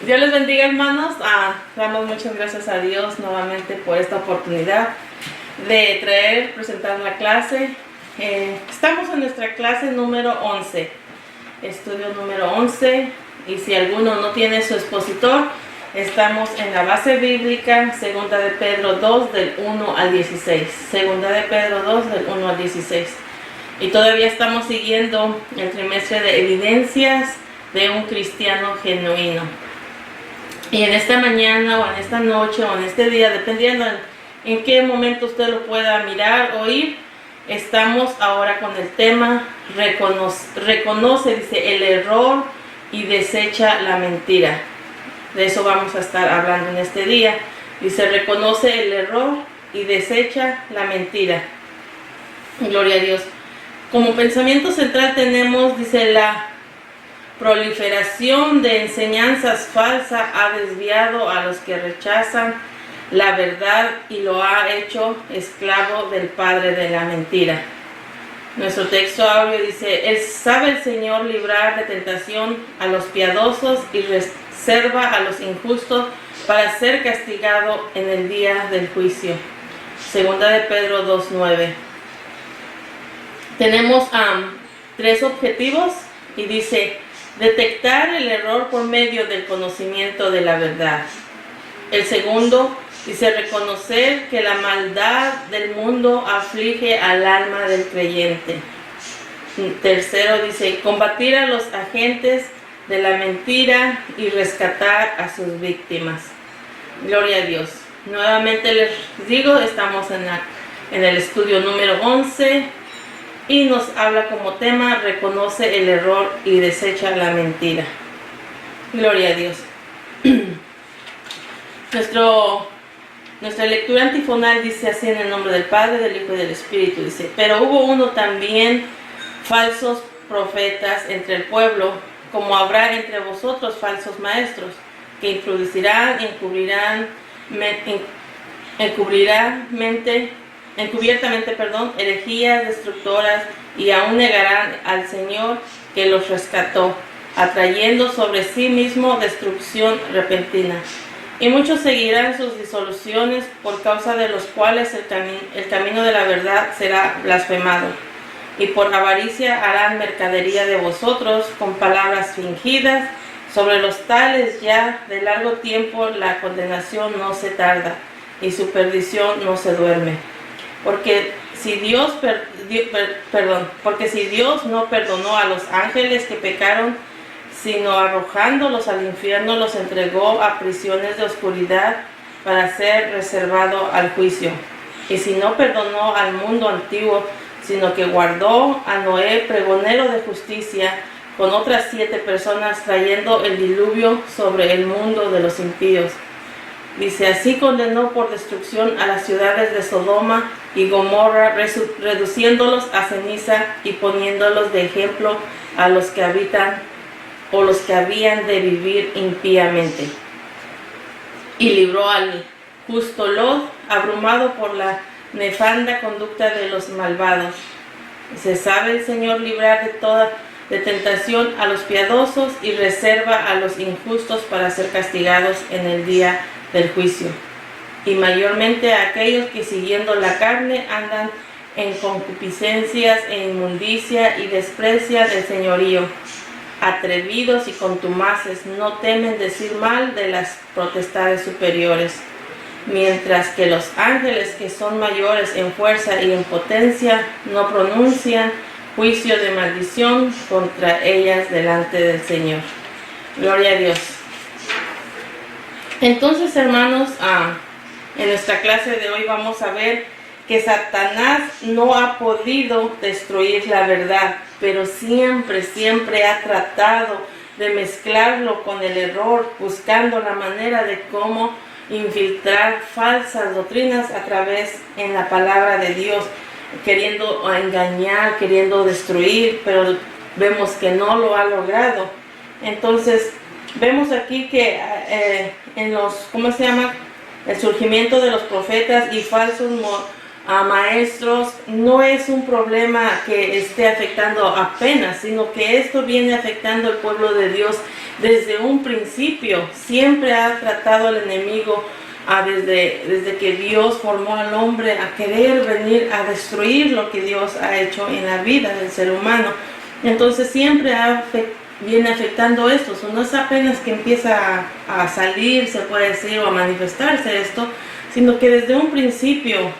Dios les bendiga, hermanos. Damos muchas gracias a Dios nuevamente por esta oportunidad de presentar la clase. Estamos en nuestra clase número 11, estudio número 11, y si alguno no tiene su expositor, estamos en la base bíblica, segunda de Pedro 2 del 1 al 16, segunda de Pedro 2 del 1 al 16, y todavía estamos siguiendo el trimestre de evidencias de un cristiano genuino. Y en esta mañana o en esta noche o en este día, dependiendo en qué momento usted lo pueda mirar o oír, estamos ahora con el tema reconoce, dice, el error y desecha la mentira. De eso vamos a estar hablando en este día. Dice, reconoce el error y desecha la mentira. Gloria a Dios. Como pensamiento central tenemos, dice, la proliferación de enseñanzas falsas ha desviado a los que rechazan la verdad y lo ha hecho esclavo del padre de la mentira. Nuestro texto audio dice, sabe el Señor librar de tentación a los piadosos y reserva a los injustos para ser castigado en el día del juicio. Segunda de Pedro 2:9. Tenemos 3 objetivos y dice, detectar el error por medio del conocimiento de la verdad. El segundo dice, reconocer que la maldad del mundo aflige al alma del creyente. Tercero dice, combatir a los agentes de la mentira y rescatar a sus víctimas. Gloria a Dios. Nuevamente les digo, estamos en el estudio número 11. Y nos habla como tema, reconoce el error y desecha la mentira. Gloria a Dios. Nuestra lectura antifonal dice así en el nombre del Padre, del Hijo y del Espíritu. Dice, pero hubo uno también falsos profetas entre el pueblo, como habrá entre vosotros falsos maestros, que introducirán, encubiertamente, herejías destructoras, y aún negarán al Señor que los rescató, atrayendo sobre sí mismo destrucción repentina. Y muchos seguirán sus disoluciones, por causa de los cuales el camino de la verdad será blasfemado. Y por avaricia harán mercadería de vosotros con palabras fingidas. Sobre los tales ya de largo tiempo la condenación no se tarda, y su perdición no se duerme. Porque si Dios no perdonó a los ángeles que pecaron, sino arrojándolos al infierno los entregó a prisiones de oscuridad para ser reservado al juicio. Y si no perdonó al mundo antiguo, sino que guardó a Noé, pregonero de justicia, con otras 7 personas, trayendo el diluvio sobre el mundo de los impíos. Dice, así condenó por destrucción a las ciudades de Sodoma y Gomorra, reduciéndolos a ceniza y poniéndolos de ejemplo a los que habitan o los que habían de vivir impíamente. Y libró al justo Lot, abrumado por la nefanda conducta de los malvados. Se sabe el Señor librar de toda tentación a los piadosos y reserva a los injustos para ser castigados en el día del juicio, y mayormente a aquellos que siguiendo la carne andan en concupiscencias e inmundicia y desprecian el señorío. Atrevidos y contumaces, no temen decir mal de las potestades superiores, mientras que los ángeles que son mayores en fuerza y en potencia no pronuncian juicio de maldición contra ellas delante del Señor. Gloria a Dios. Entonces, hermanos, en nuestra clase de hoy vamos a ver que Satanás no ha podido destruir la verdad, pero siempre ha tratado de mezclarlo con el error, buscando la manera de cómo infiltrar falsas doctrinas a través en la palabra de Dios, queriendo engañar, queriendo destruir, pero vemos que no lo ha logrado. Entonces, vemos aquí que el surgimiento de los profetas y falsos maestros no es un problema que esté afectando apenas, sino que esto viene afectando al pueblo de Dios desde un principio siempre ha tratado el enemigo desde que Dios formó al hombre a querer venir a destruir lo que Dios ha hecho en la vida del ser humano. Entonces siempre viene afectando esto. No es apenas que empieza a salir, se puede decir, o a manifestarse esto, sino que desde un principio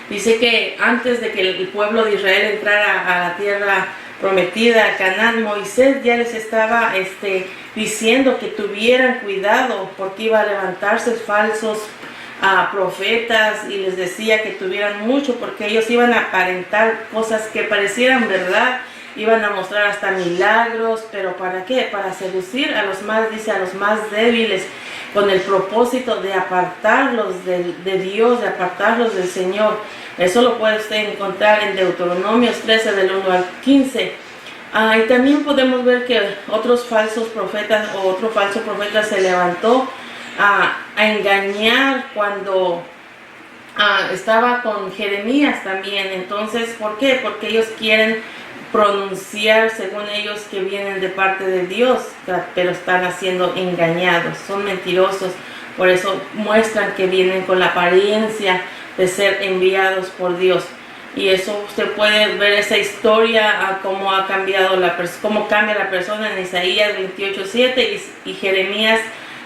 dice que antes de que el pueblo de Israel entrara a la tierra prometida, a Canaán, Moisés ya les estaba diciendo que tuvieran cuidado porque iba a levantarse falsos profetas, y les decía que tuvieran mucho porque ellos iban a aparentar cosas que parecieran verdad, iban a mostrar hasta milagros, pero ¿para qué? Para seducir a los más, dice, a los más débiles, con el propósito de apartarlos de Dios, de apartarlos del Señor. Eso lo puede usted encontrar en Deuteronomios 13 del 1 al 15. Y también podemos ver que otros falsos profetas o otro falso profeta se levantó a engañar cuando estaba con Jeremías también. Entonces, ¿por qué? Porque ellos quieren pronunciar según ellos que vienen de parte de Dios, pero están siendo engañados, son mentirosos. Por eso muestran que vienen con la apariencia de ser enviados por Dios. Y eso usted puede ver esa historia, cómo ha cambiado cómo cambia la persona en Isaías 28:7 y Jeremías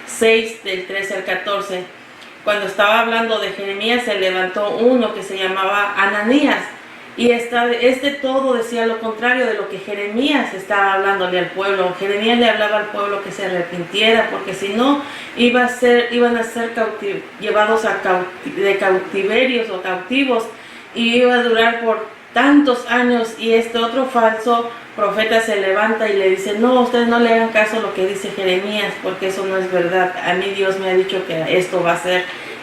6 del 13 al 14. Cuando estaba hablando de Jeremías, se levantó uno que se llamaba Ananías, y todo decía lo contrario de lo que Jeremías estaba hablándole al pueblo. Jeremías le hablaba al pueblo que se arrepintiera, porque si no iban a ser llevados de cautiverios o cautivos, y iba a durar por tantos años. Y este otro falso profeta se levanta y le dice: no, ustedes no le hagan caso a lo que dice Jeremías, porque eso no es verdad. A mí Dios me ha dicho que esto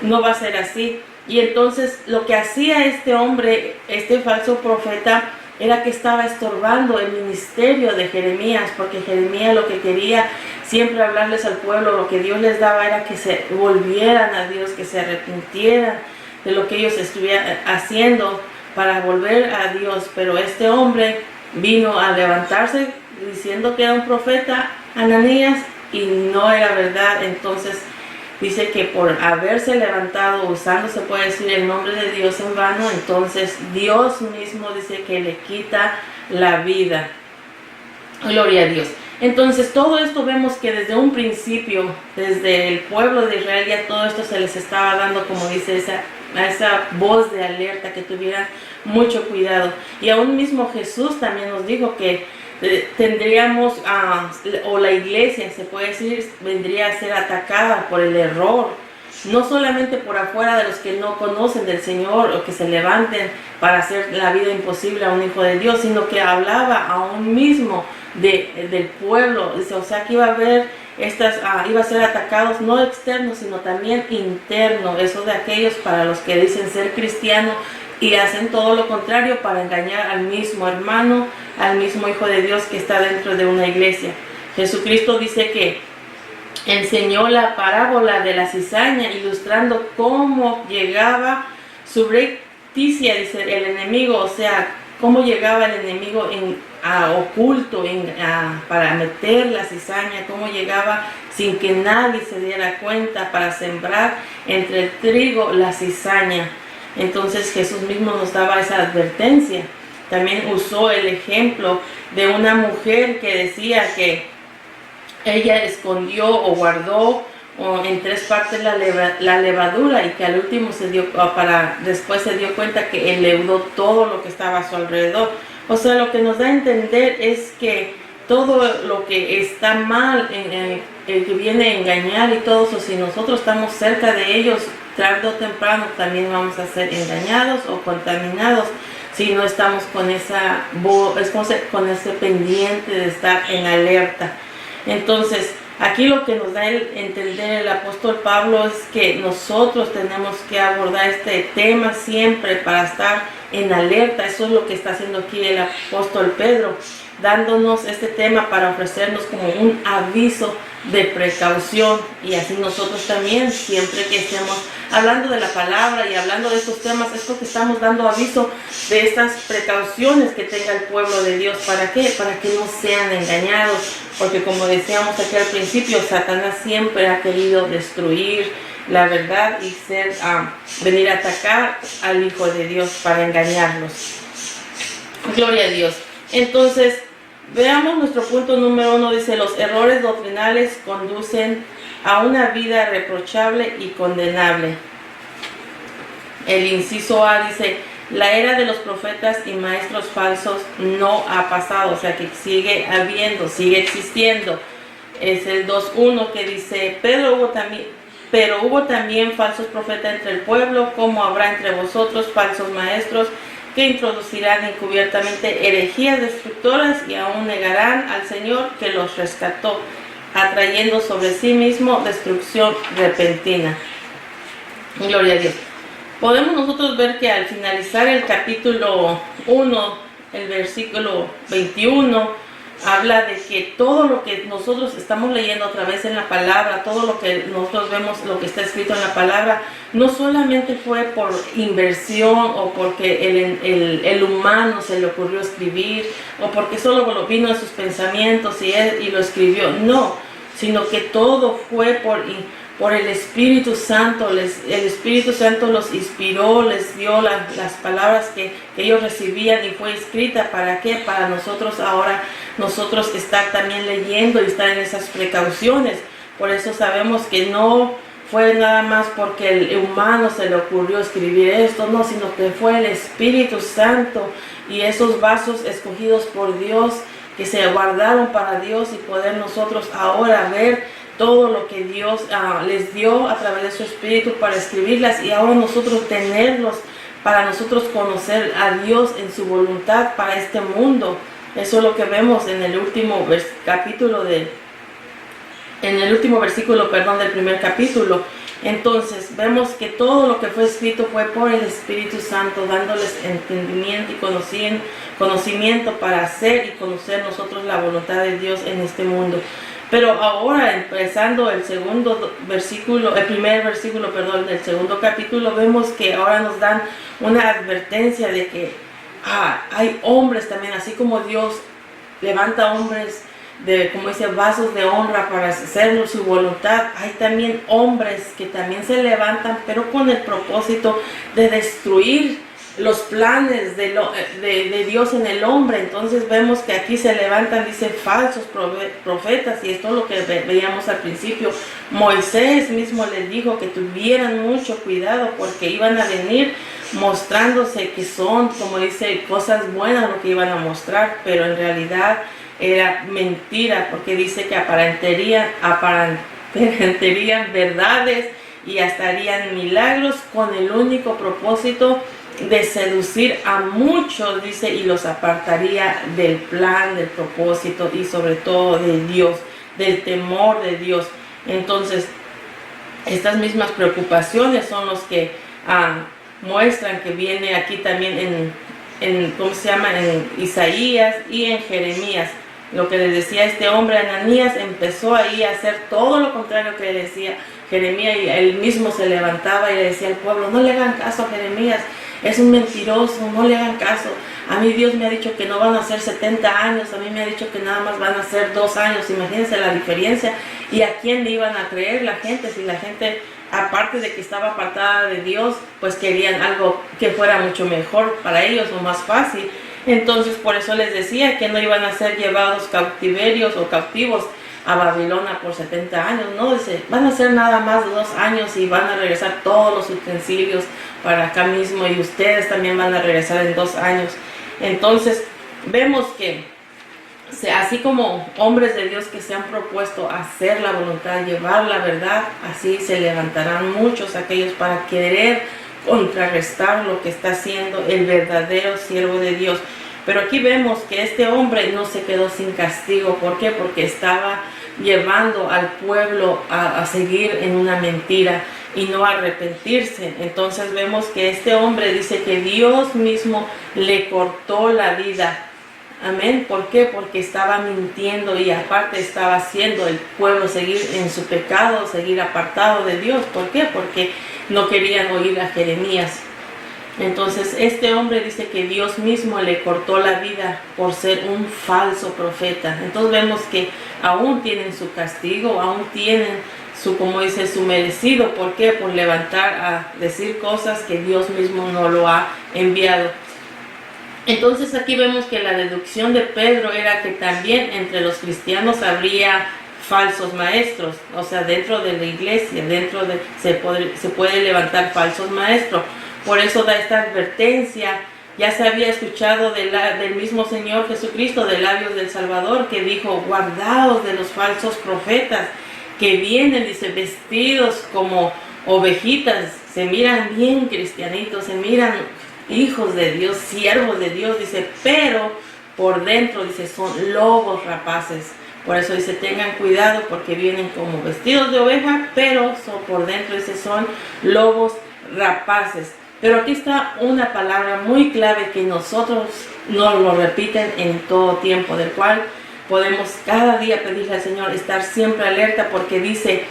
no va a ser así. Y entonces lo que hacía este hombre, este falso profeta, era que estaba estorbando el ministerio de Jeremías, porque Jeremías lo que quería siempre hablarles al pueblo, lo que Dios les daba era que se volvieran a Dios, que se arrepintieran de lo que ellos estuvieran haciendo para volver a Dios. Pero este hombre vino a levantarse diciendo que era un profeta, Ananías, y no era verdad. Entonces dice que por haberse levantado usando, se puede decir, el nombre de Dios en vano, entonces Dios mismo dice que le quita la vida. Gloria a Dios. Entonces todo esto vemos que desde un principio, desde el pueblo de Israel, ya todo esto se les estaba dando, como dice, esa voz de alerta, que tuvieran mucho cuidado. Y aún mismo Jesús también nos dijo que tendríamos, o la iglesia, se puede decir, vendría a ser atacada por el error, no solamente por afuera de los que no conocen del Señor o que se levanten para hacer la vida imposible a un hijo de Dios, sino que hablaba aún mismo del pueblo. Dice, o sea, que iba a haber iba a ser atacados no externos, sino también internos, eso de aquellos para los que dicen ser cristianos y hacen todo lo contrario para engañar al mismo hermano, al mismo hijo de Dios que está dentro de una iglesia. Jesucristo dice que enseñó la parábola de la cizaña, ilustrando cómo llegaba subrepticia, dice, el enemigo, o sea, cómo llegaba el enemigo oculto para meter la cizaña, cómo llegaba sin que nadie se diera cuenta para sembrar entre el trigo la cizaña. Entonces Jesús mismo nos daba esa advertencia. También usó el ejemplo de una mujer que decía que ella escondió o guardó en 3 partes la levadura, y que al último después se dio cuenta que enleudó todo lo que estaba a su alrededor. O sea, lo que nos da a entender es que todo lo que está mal, el que viene a engañar y todo eso, si nosotros estamos cerca de ellos, tarde o temprano también vamos a ser engañados o contaminados, si no estamos con con ese pendiente de estar en alerta. Entonces, aquí lo que nos da a entender el apóstol Pablo es que nosotros tenemos que abordar este tema siempre para estar en alerta. Eso es lo que está haciendo aquí el apóstol Pedro. dándonos este tema para ofrecernos como un aviso de precaución, y así nosotros también, siempre que estemos hablando de la palabra y hablando de estos temas, es porque estamos dando aviso de estas precauciones que tenga el pueblo de Dios. ¿Para qué? Para que no sean engañados, porque como decíamos aquí al principio, Satanás siempre ha querido destruir la verdad y venir a atacar al Hijo de Dios para engañarlos. Gloria a Dios. Entonces, veamos nuestro punto número 1. Dice: los errores doctrinales conducen a una vida reprochable y condenable. El inciso A dice: la era de los profetas y maestros falsos no ha pasado, o sea que sigue habiendo, sigue existiendo. Es el 2:1 que dice: pero hubo también falsos profetas entre el pueblo, como habrá entre vosotros falsos maestros que introducirán encubiertamente herejías destructoras y aún negarán al Señor que los rescató, atrayendo sobre sí mismo destrucción repentina. Gloria a Dios. Podemos nosotros ver que al finalizar el capítulo 1, el versículo 21, habla de que todo lo que nosotros estamos leyendo otra vez en la palabra, todo lo que nosotros vemos, lo que está escrito en la palabra, no solamente fue por inversión o porque el humano se le ocurrió escribir o porque solo vino a sus pensamientos y lo escribió, no, sino que todo fue por el Espíritu Santo. El Espíritu Santo los inspiró, les dio las palabras que ellos recibían y fue escrita. ¿Para qué? Para nosotros ahora, nosotros estar también leyendo y estar en esas precauciones. Por eso sabemos que no fue nada más porque el humano se le ocurrió escribir esto, no, sino que fue el Espíritu Santo y esos vasos escogidos por Dios que se guardaron para Dios y poder nosotros ahora ver todo lo que Dios les dio a través de su Espíritu para escribirlas, y ahora nosotros tenerlos para nosotros conocer a Dios en su voluntad para este mundo. Eso es lo que vemos en el último versículo del primer capítulo. Entonces vemos que todo lo que fue escrito fue por el Espíritu Santo, dándoles entendimiento y conocimiento para hacer y conocer nosotros la voluntad de Dios en este mundo. Pero ahora, empezando el primer versículo del segundo capítulo, vemos que ahora nos dan una advertencia de que hay hombres también, así como Dios levanta hombres como dice, vasos de honra para hacer su voluntad, hay también hombres que también se levantan, pero con el propósito de destruir los planes de Dios en el hombre. Entonces vemos que aquí se levantan, dice, falsos profetas, y esto es lo que veíamos al principio. Moisés mismo les dijo que tuvieran mucho cuidado porque iban a venir mostrándose que son, como dice, cosas buenas lo que iban a mostrar, pero en realidad era mentira, porque dice que aparentarían verdades y hasta harían milagros con el único propósito de seducir a muchos, dice, y los apartaría del plan, del propósito y sobre todo de Dios, del temor de Dios. Entonces, estas mismas preocupaciones son los que muestran que viene aquí también en Isaías y en Jeremías. Lo que le decía este hombre, Ananías, empezó ahí a hacer todo lo contrario que le decía Jeremías, y él mismo se levantaba y le decía al pueblo: no le hagan caso a Jeremías, es un mentiroso, no le hagan caso. A mí Dios me ha dicho que no van a ser 70 años, a mí me ha dicho que nada más van a ser 2 años. Imagínense la diferencia. ¿Y a quién le iban a creer la gente? Si la gente, aparte de que estaba apartada de Dios, pues querían algo que fuera mucho mejor para ellos o más fácil. Entonces por eso les decía que no iban a ser llevados cautiverios o cautivos a Babilonia por 70 años, no, dice, van a ser nada más 2 años y van a regresar todos los utensilios para acá mismo, y ustedes también van a regresar en 2 años. Entonces vemos que así como hombres de Dios que se han propuesto hacer la voluntad, llevar la verdad, así se levantarán muchos aquellos para querer contrarrestar lo que está haciendo el verdadero siervo de Dios. Pero aquí vemos que este hombre no se quedó sin castigo. ¿Por qué? Porque estaba llevando al pueblo a seguir en una mentira y no arrepentirse. Entonces vemos que este hombre dice que Dios mismo le cortó la vida Amén. ¿Por qué? Porque estaba mintiendo y aparte estaba haciendo el pueblo seguir en su pecado, seguir apartado de Dios. ¿Por qué? Porque no querían oír a Jeremías. Entonces este hombre dice que Dios mismo le cortó la vida por ser un falso profeta. Entonces vemos que aún tienen su castigo, aún tienen su, como dice, su merecido. ¿Por qué? Por levantar a decir cosas que Dios mismo no lo ha enviado. Entonces aquí vemos que la deducción de Pedro era que también entre los cristianos habría falsos maestros, o sea, dentro de la iglesia, se puede levantar falsos maestros. Por eso da esta advertencia. Ya se había escuchado del mismo Señor Jesucristo, de labios del Salvador, que dijo: guardaos de los falsos profetas que vienen, dice, vestidos como ovejitas, se miran bien cristianitos, se miran hijos de Dios, siervos de Dios, dice, pero por dentro, dice, son lobos rapaces. Por eso dice, tengan cuidado porque vienen como vestidos de oveja, pero por dentro, dice, son lobos rapaces. Pero aquí está una palabra muy clave que nosotros nos lo repiten en todo tiempo, del cual podemos cada día pedirle al Señor estar siempre alerta, porque dice,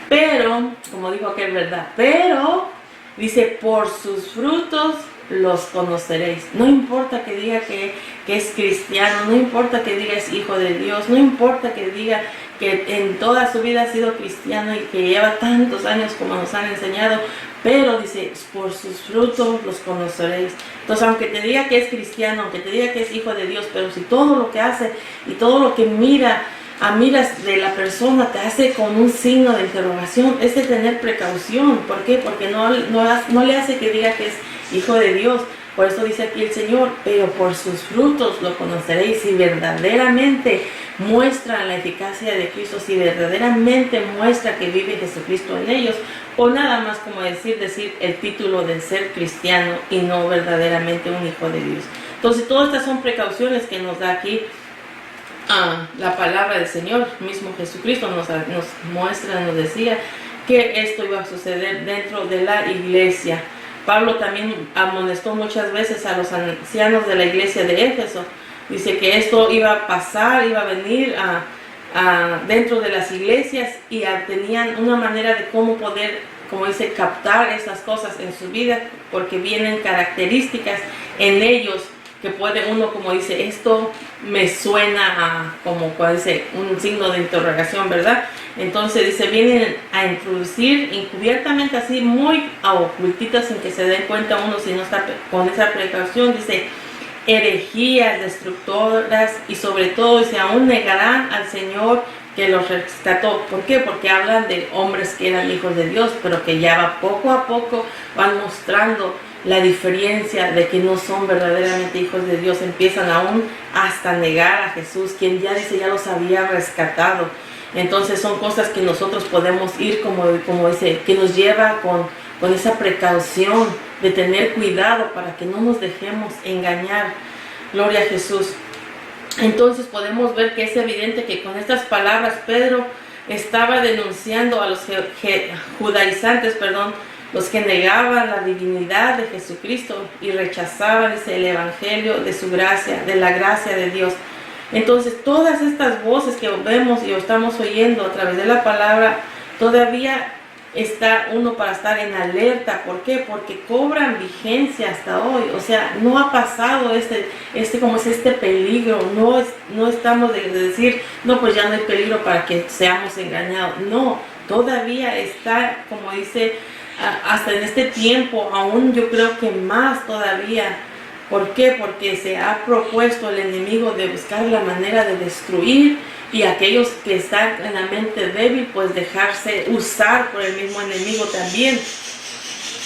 pero, como dijo aquel, ¿verdad? Pero, dice, por sus frutos los conoceréis. No importa que diga que es cristiano, no importa que diga es hijo de Dios, no importa que diga que en toda su vida ha sido cristiano y que lleva tantos años como nos han enseñado, pero dice, por sus frutos los conoceréis. Entonces, aunque te diga que es cristiano, aunque te diga que es hijo de Dios, pero si todo lo que hace y todo lo que miras de la persona te hace con un signo de interrogación, es de tener precaución. ¿Por qué? Porque no le hace que diga que es hijo de Dios. Por eso dice aquí el Señor, pero por sus frutos lo conoceréis. Si verdaderamente muestra la eficacia de Cristo, si verdaderamente muestra que vive Jesucristo en ellos, o nada más como decir el título de ser cristiano y no verdaderamente un hijo de Dios. Entonces todas estas son precauciones que nos da aquí la palabra del Señor. Mismo Jesucristo nos muestra, nos decía que esto iba a suceder dentro de la iglesia. Pablo también amonestó muchas veces a los ancianos de la iglesia de Éfeso. Dice que esto iba a pasar, iba a venir dentro de las iglesias, y tenían una manera de cómo poder, como dice, captar esas cosas en su vida, porque vienen características en ellos que puede uno, como dice, esto me suena como cuando dice un signo de interrogación, ¿verdad? Entonces dice, vienen a introducir encubiertamente, así muy a ocultitas, sin que se den cuenta uno si no está con esa precaución, dice, herejías destructoras, y sobre todo dice, aún negarán al Señor que los rescató. ¿Por qué? Porque hablan de hombres que eran hijos de Dios, pero que ya poco a poco van mostrando la diferencia de que no son verdaderamente hijos de Dios. Empiezan aún hasta negar a Jesús, quien ya dice, ya los había rescatado. Entonces son cosas que nosotros podemos ir, como dice, que nos lleva con esa precaución de tener cuidado para que no nos dejemos engañar. Gloria a Jesús. Entonces podemos ver que es evidente que con estas palabras Pedro estaba denunciando a los judaizantes, los que negaban la divinidad de Jesucristo y rechazaban el evangelio de su gracia, de la gracia de Dios. Entonces todas estas voces que vemos y estamos oyendo a través de la palabra, todavía está uno para estar en alerta. ¿Por qué? Porque cobran vigencia hasta hoy. O sea, no ha pasado este peligro. No estamos de decir, no, pues ya no hay peligro para que seamos engañados. No, todavía está, como dice, hasta en este tiempo, aún yo creo que más todavía. ¿Por qué? Porque se ha propuesto el enemigo de buscar la manera de destruir, y aquellos que están en la mente débil, pues dejarse usar por el mismo enemigo también.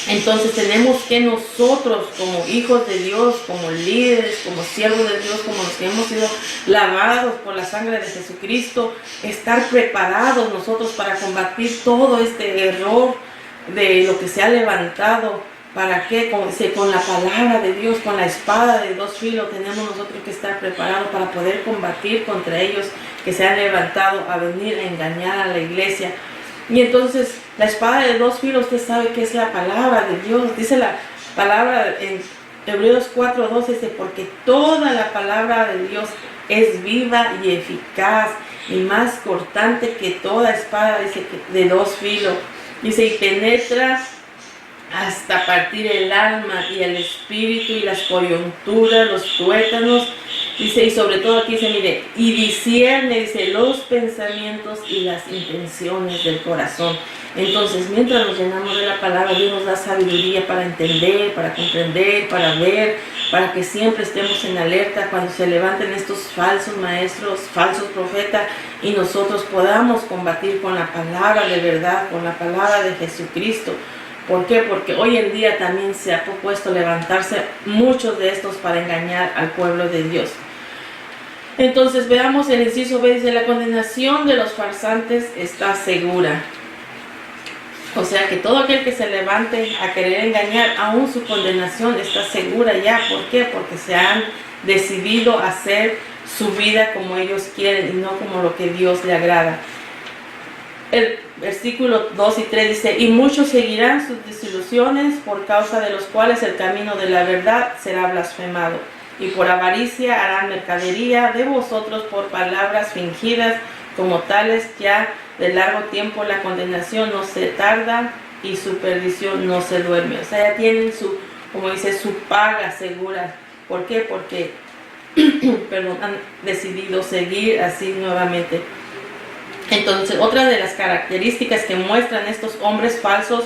Entonces tenemos que nosotros, como hijos de Dios, como líderes, como siervos de Dios, como los que hemos sido lavados por la sangre de Jesucristo, estar preparados nosotros para combatir todo este error de lo que se ha levantado. ¿Para qué? Como dice, con la palabra de Dios, con la espada de dos filos, tenemos nosotros que estar preparados para poder combatir contra ellos que se han levantado a venir a engañar a la iglesia. Y entonces, la espada de dos filos, usted sabe que es la palabra de Dios. Dice la palabra Hebreos 4:12 dice, porque toda la palabra de Dios es viva y eficaz y más cortante que toda espada, dice, de dos filos. Dice, y penetra hasta partir el alma y el espíritu y las coyunturas, los tuétanos. Dice, y sobre todo aquí dice, mire, y discierne, dice, los pensamientos y las intenciones del corazón. Entonces, mientras nos llenamos de la palabra, Dios nos da sabiduría para entender, para comprender, para ver, para que siempre estemos en alerta cuando se levanten estos falsos maestros, falsos profetas, y nosotros podamos combatir con la palabra de verdad, con la palabra de Jesucristo. ¿Por qué? Porque hoy en día también se ha propuesto levantarse muchos de estos para engañar al pueblo de Dios. Entonces veamos el inciso B, dice, la condenación de los farsantes está segura. O sea que todo aquel que se levante a querer engañar, aún su condenación está segura ya. ¿Por qué? Porque se han decidido hacer su vida como ellos quieren y no como lo que Dios le agrada. El versículo 2 y 3 dice, y muchos seguirán sus desilusiones, por causa de los cuales el camino de la verdad será blasfemado. Y por avaricia harán mercadería de vosotros por palabras fingidas, como tales ya de largo tiempo la condenación no se tarda y su perdición no se duerme. O sea, ya tienen su, como dice, su paga segura. ¿Por qué? Porque han decidido seguir así nuevamente. Entonces, otra de las características que muestran estos hombres falsos,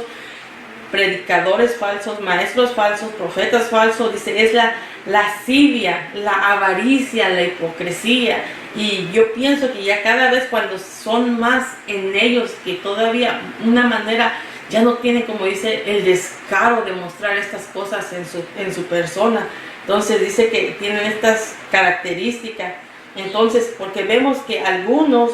predicadores falsos, maestros falsos, profetas falsos, dice, es la lascivia, la avaricia, la hipocresía. Y yo pienso que ya cada vez cuando son más en ellos, que todavía una manera ya no tienen, como dice, el descaro de mostrar estas cosas en su persona. Entonces dice que tienen estas características. Entonces, porque vemos que algunos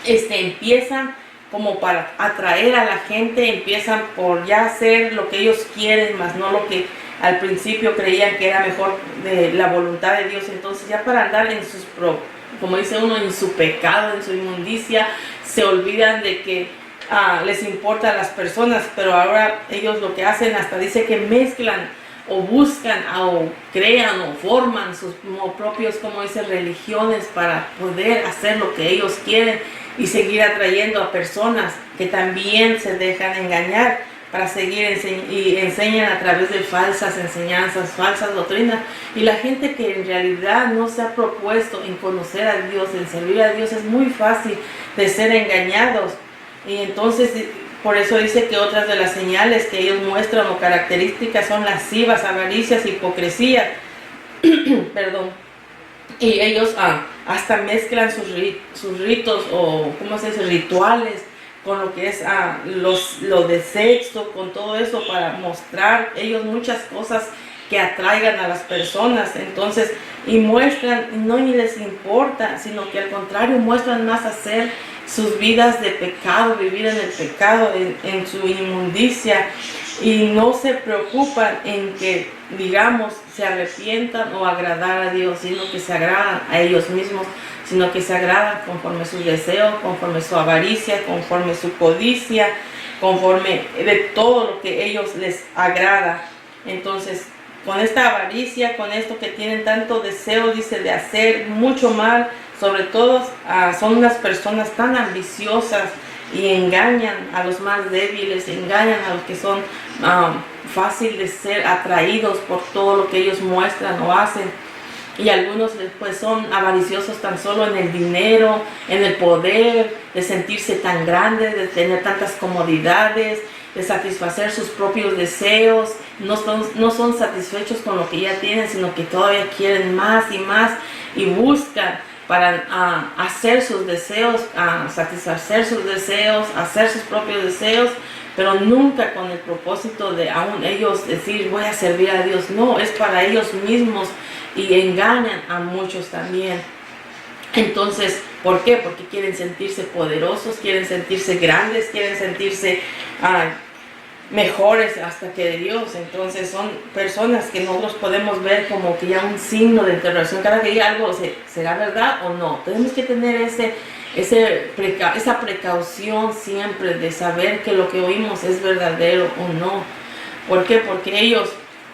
empiezan como para atraer a la gente, empiezan por ya hacer lo que ellos quieren, más no lo que al principio creían que era mejor de la voluntad de Dios. Entonces ya para andar en sus, como dice uno, en su pecado, en su inmundicia, se olvidan de que les importa a las personas, pero ahora ellos lo que hacen, hasta dice que mezclan o buscan o crean o forman sus propios, como dice, religiones para poder hacer lo que ellos quieren y seguir atrayendo a personas que también se dejan engañar para seguir y enseñan a través de falsas enseñanzas, falsas doctrinas. Y la gente que en realidad no se ha propuesto en conocer a Dios, en servir a Dios, es muy fácil de ser engañados. Y entonces, por eso dice que otras de las señales que ellos muestran o características son lascivas, avaricias, hipocresía. Perdón. Y ellos hasta mezclan sus ritos o, ¿cómo se dice?, rituales con lo que es lo de sexo, con todo eso para mostrar ellos muchas cosas que atraigan a las personas. Entonces, y muestran, no ni les importa, sino que al contrario muestran más hacer sus vidas de pecado, vivir en el pecado, en su inmundicia, y no se preocupan en que, digamos, se arrepientan o agradar a Dios, sino que se agradan a ellos mismos, sino que se agradan conforme sus deseos, conforme su avaricia, conforme su codicia, conforme de todo lo que ellos les agrada. Entonces, con esta avaricia, con esto que tienen tanto deseo, dice, de hacer mucho mal, sobre todo son unas personas tan ambiciosas y engañan a los más débiles, engañan a los que son fácil de ser atraídos por todo lo que ellos muestran o hacen. Y algunos pues son avariciosos tan solo en el dinero, en el poder, de sentirse tan grandes, de tener tantas comodidades, de satisfacer sus propios deseos. No son satisfechos con lo que ya tienen, sino que todavía quieren más y más y buscan para hacer sus deseos, satisfacer sus deseos, hacer sus propios deseos, pero nunca con el propósito de aún ellos decir voy a servir a Dios. No, es para ellos mismos y engañan a muchos también. Entonces, ¿por qué? Porque quieren sentirse poderosos, quieren sentirse grandes, quieren sentirse mejores hasta que de Dios. Entonces son personas que nosotros podemos ver como que ya un signo de interrogación. Cada que diga algo, ¿será verdad o no? Tenemos que tener esa precaución siempre de saber que lo que oímos es verdadero o no. ¿Por qué? Porque ellos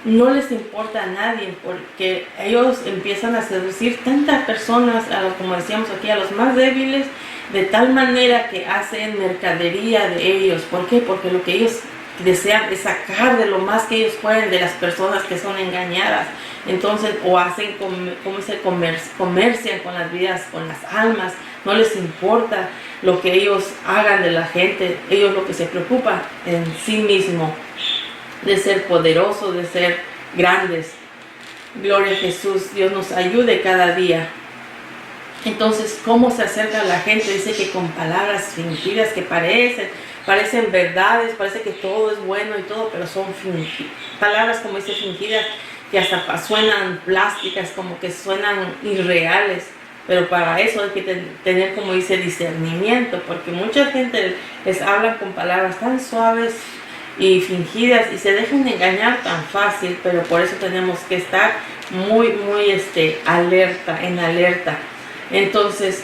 no les importa a nadie, porque ellos empiezan a seducir tantas personas, como decíamos aquí, a los más débiles, de tal manera que hacen mercadería de ellos. ¿Por qué? Porque lo que ellos desean es sacar de lo más que ellos pueden de las personas que son engañadas. Entonces, o hacen, como se comercian con las vidas, con las almas. No les importa lo que ellos hagan de la gente. Ellos lo que se preocupan en sí mismo, de ser poderosos, de ser grandes. Gloria a Jesús. Dios nos ayude cada día. Entonces, ¿cómo se acerca a la gente? Dice que con palabras fingidas que parecen verdades, parece que todo es bueno y todo, pero son palabras, como dice, fingidas, que hasta suenan plásticas, como que suenan irreales. Pero para eso hay que tener, como dice, discernimiento, porque mucha gente les habla con palabras tan suaves y fingidas y se dejan engañar tan fácil. Pero por eso tenemos que estar muy en alerta. Entonces,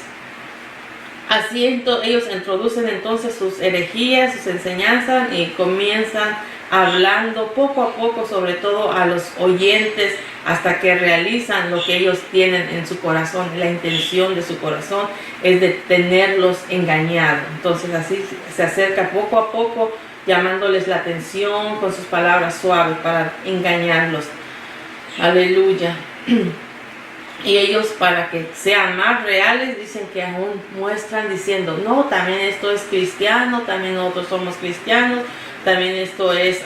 así ellos introducen entonces sus herejías, sus enseñanzas, y comienzan hablando poco a poco, sobre todo a los oyentes, hasta que realizan lo que ellos tienen en su corazón. La intención de su corazón es de tenerlos engañados. Entonces así se acerca poco a poco, llamándoles la atención con sus palabras suaves para engañarlos. Aleluya. Y ellos, para que sean más reales, dicen que aún muestran diciendo, no, también esto es cristiano, también nosotros somos cristianos, también esto es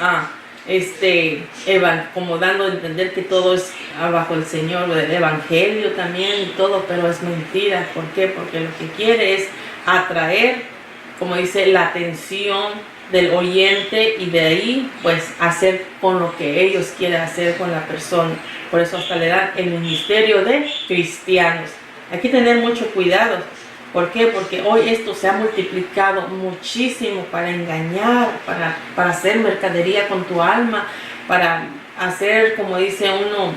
como dando a entender que todo es bajo el Señor, el evangelio también y todo, pero es mentira. ¿Por qué? Porque lo que quiere es atraer, como dice, la atención del oyente, y de ahí pues hacer con lo que ellos quieren hacer con la persona. Por eso hasta le dan el ministerio de cristianos. Hay que tener mucho cuidado. ¿Por qué? Porque hoy esto se ha multiplicado muchísimo para engañar, para hacer mercadería con tu alma, para hacer, como dice uno,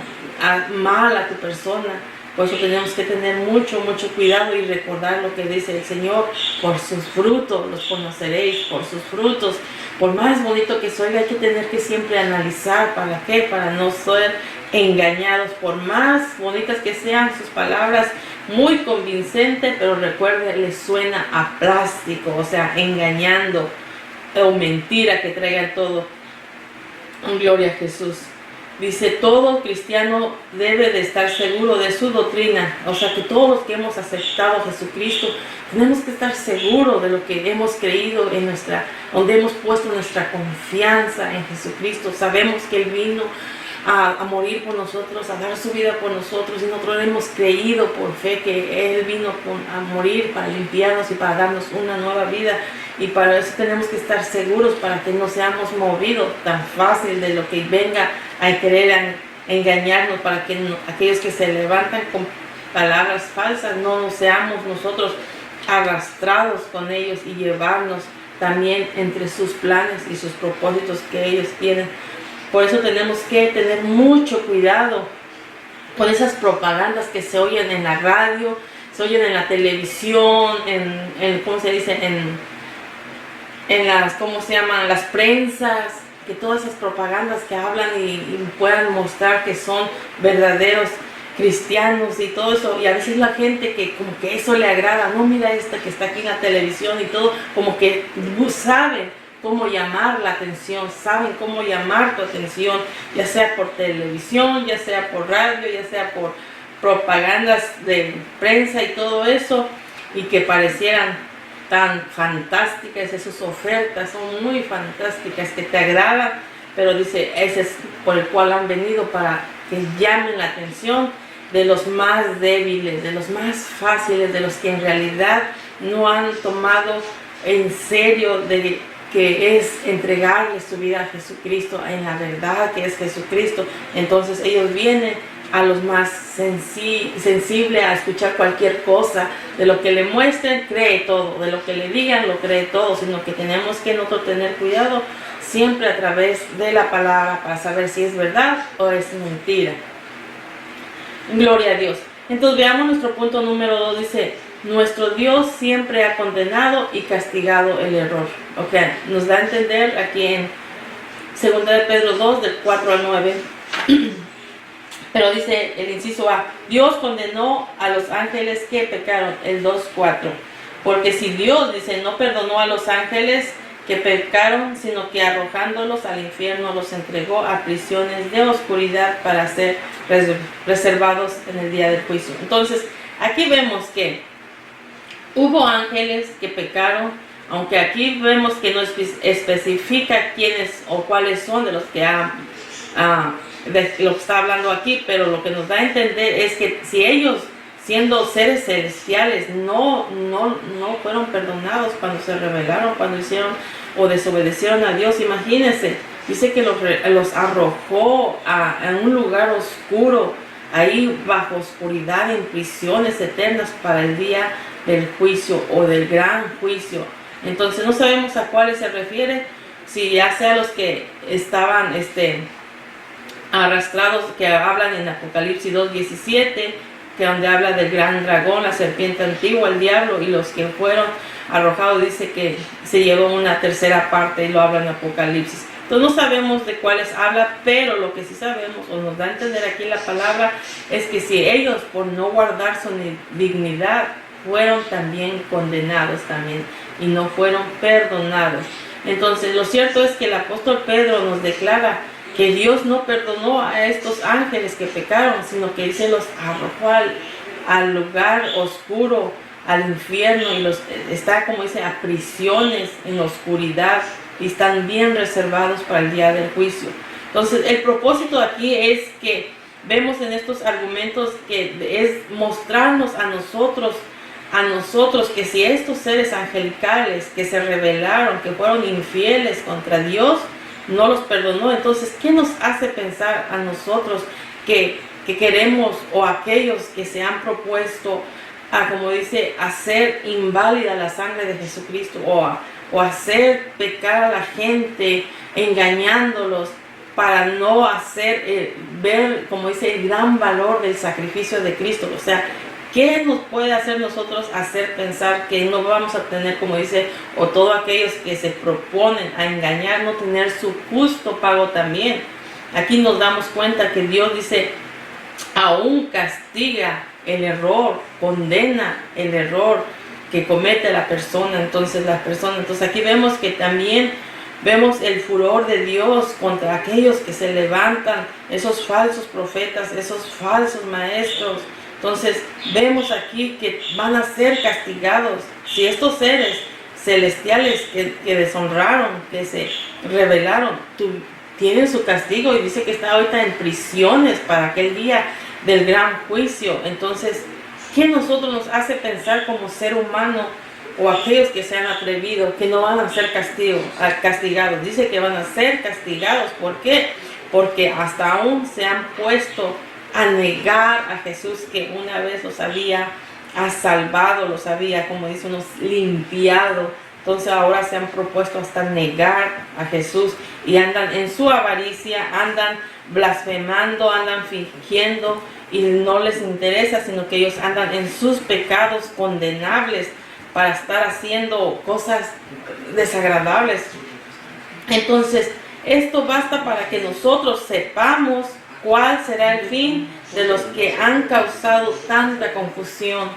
mal a tu persona. Por eso tenemos que tener mucho cuidado y recordar lo que dice el Señor: por sus frutos los conoceréis, por sus frutos. Por más bonito que soy, hay que tener que siempre analizar. ¿Para qué? Para no ser engañados. Por más bonitas que sean sus palabras, muy convincente, pero recuerde, les suena a plástico, o sea, engañando, o mentira que traigan todo. Gloria a Jesús. Dice, todo cristiano debe de estar seguro de su doctrina. O sea, que todos los que hemos aceptado a Jesucristo tenemos que estar seguros de lo que hemos creído, donde hemos puesto nuestra confianza en Jesucristo. Sabemos que Él vino a morir por nosotros, a dar su vida por nosotros, y nosotros hemos creído por fe que Él vino a morir para limpiarnos y para darnos una nueva vida. Y para eso tenemos que estar seguros, para que no seamos movidos tan fácil de lo que venga a querer engañarnos, para que aquellos que se levantan con palabras falsas no seamos nosotros arrastrados con ellos y llevarnos también entre sus planes y sus propósitos que ellos tienen. Por eso tenemos que tener mucho cuidado con esas propagandas que se oyen en la radio, se oyen en la televisión, ¿cómo se dice? En las, ¿cómo se llaman? Las prensas, que todas esas propagandas que hablan y puedan mostrar que son verdaderos cristianos y todo eso. Y a veces la gente que como que eso le agrada, no, mira esta que está aquí en la televisión y todo, como que saben cómo llamar la atención, saben cómo llamar tu atención, ya sea por televisión, ya sea por radio, ya sea por propagandas de prensa y todo eso, y que parecieran tan fantásticas. Esas ofertas son muy fantásticas, que te agradan, pero dice, ese es por el cual han venido, para que llamen la atención de los más débiles, de los más fáciles, de los que en realidad no han tomado en serio de que es entregarle su vida a Jesucristo, en la verdad que es Jesucristo. Entonces ellos vienen a los más sensibles a escuchar cualquier cosa. De lo que le muestren, cree todo. De lo que le digan, lo cree todo. Sino que tenemos que nosotros tener cuidado siempre a través de la palabra, para saber si es verdad o es mentira. Gloria a Dios. Entonces veamos nuestro punto número 2. Dice, nuestro Dios siempre ha condenado y castigado el error. Ok, nos da a entender aquí en 2 de Pedro 2, del 4 al 9. Pero dice el inciso A, Dios condenó a los ángeles que pecaron, el 2:4. Porque si Dios, dice, no perdonó a los ángeles que pecaron, sino que arrojándolos al infierno los entregó a prisiones de oscuridad para ser reservados en el día del juicio. Entonces, aquí vemos que hubo ángeles que pecaron, aunque aquí vemos que no especifica quiénes o cuáles son de los que de lo que está hablando aquí, pero lo que nos da a entender es que si ellos, siendo seres celestiales, no fueron perdonados cuando se rebelaron, cuando hicieron o desobedecieron a Dios, imagínense, dice que los arrojó a un lugar oscuro, ahí bajo oscuridad, en prisiones eternas para el día del juicio o del gran juicio. Entonces no sabemos a cuáles se refiere, si ya sea los que estaban arrastrados, que hablan en Apocalipsis 2:17, que donde habla del gran dragón, la serpiente antigua, el diablo, y los que fueron arrojados, dice que se llevó una tercera parte, y lo habla en Apocalipsis. Entonces no sabemos de cuáles habla, pero lo que sí sabemos, o nos da a entender aquí la palabra, es que si ellos por no guardar su dignidad fueron también condenados también, y no fueron perdonados. Entonces lo cierto es que el apóstol Pedro nos declara que Dios no perdonó a estos ángeles que pecaron, sino que se los arrojó al lugar oscuro, al infierno, y los está, como dice, a prisiones en oscuridad, y están bien reservados para el día del juicio. Entonces el propósito aquí es que vemos en estos argumentos que es mostrarnos a nosotros que si estos seres angelicales que se rebelaron, que fueron infieles contra Dios, no los perdonó, entonces ¿qué nos hace pensar a nosotros que queremos, o aquellos que se han propuesto a, como dice, hacer inválida la sangre de Jesucristo, o hacer pecar a la gente engañándolos para no hacer ver, como dice, el gran valor del sacrificio de Cristo? O sea, ¿qué nos puede hacer nosotros hacer pensar que no vamos a tener, como dice, o todos aquellos que se proponen a engañar, no tener su justo pago también? Aquí nos damos cuenta que Dios dice, aún castiga el error, condena el error que comete la persona. Entonces aquí vemos que también vemos el furor de Dios contra aquellos que se levantan, esos falsos profetas, esos falsos maestros. Entonces vemos aquí que van a ser castigados. Si estos seres celestiales que deshonraron, que se rebelaron, tienen su castigo, y dice que está ahorita en prisiones para aquel día del gran juicio. Entonces, ¿qué nosotros nos hace pensar como ser humano, o aquellos que se han atrevido, que no van a ser castigados? Dice que van a ser castigados. ¿Por qué? Porque hasta aún se han puesto a negar a Jesús, que una vez los había salvado, los había, como dice, unos limpiado. Entonces ahora se han propuesto hasta negar a Jesús, y andan en su avaricia, andan blasfemando, andan fingiendo, y no les interesa, sino que ellos andan en sus pecados condenables para estar haciendo cosas desagradables. Entonces esto basta para que nosotros sepamos cuál será el fin de los que han causado tanta confusión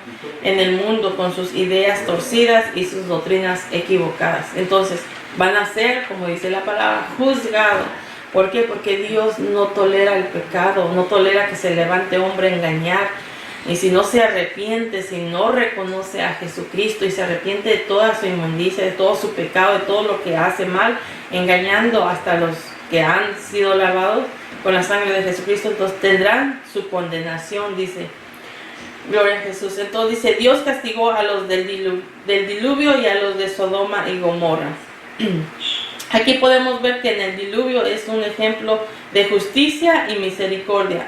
en el mundo con sus ideas torcidas y sus doctrinas equivocadas. Entonces van a ser, como dice la palabra, juzgados. ¿Por qué? Porque Dios no tolera el pecado, no tolera que se levante hombre a engañar. Y si no se arrepiente, si no reconoce a Jesucristo y se arrepiente de toda su inmundicia, de todo su pecado, de todo lo que hace mal, engañando hasta los que han sido lavados con la sangre de Jesucristo, entonces tendrán su condenación, dice. Gloria a Jesús. Entonces dice, Dios castigó a los del diluvio y a los de Sodoma y Gomorra. Aquí podemos ver que en el diluvio es un ejemplo de justicia y misericordia.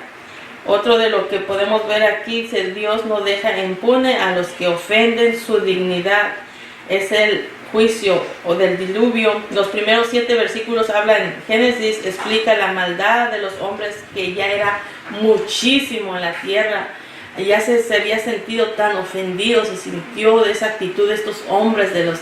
Otro de lo que podemos ver aquí es el Dios no deja impune a los que ofenden su dignidad. Es el juicio o del diluvio. Los primeros 7 versículos hablan en Génesis, explica la maldad de los hombres, que ya era muchísimo en la tierra. Ya se había sentido tan ofendido, se sintió de esa actitud de estos hombres, de los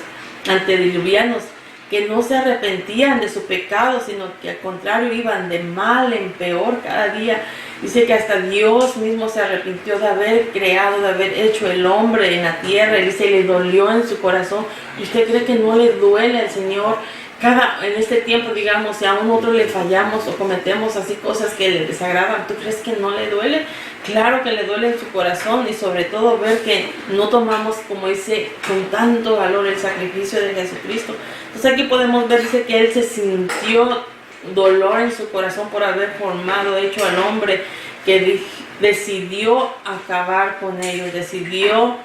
antediluvianos, que no se arrepentían de su pecado, sino que al contrario iban de mal en peor cada día. Dice que hasta Dios mismo se arrepintió de haber creado, de haber hecho el hombre en la tierra. Y dice, le dolió en su corazón. ¿Y usted cree que no le duele al Señor? En este tiempo, digamos, si a un otro le fallamos o cometemos así cosas que le desagradan, ¿tú crees que no le duele? Claro que le duele en su corazón, y sobre todo ver que no tomamos, como dice, con tanto valor el sacrificio de Jesucristo. Entonces aquí podemos ver, dice que Él se sintió dolor en su corazón por haber formado, hecho al hombre, que decidió acabar con ellos, decidió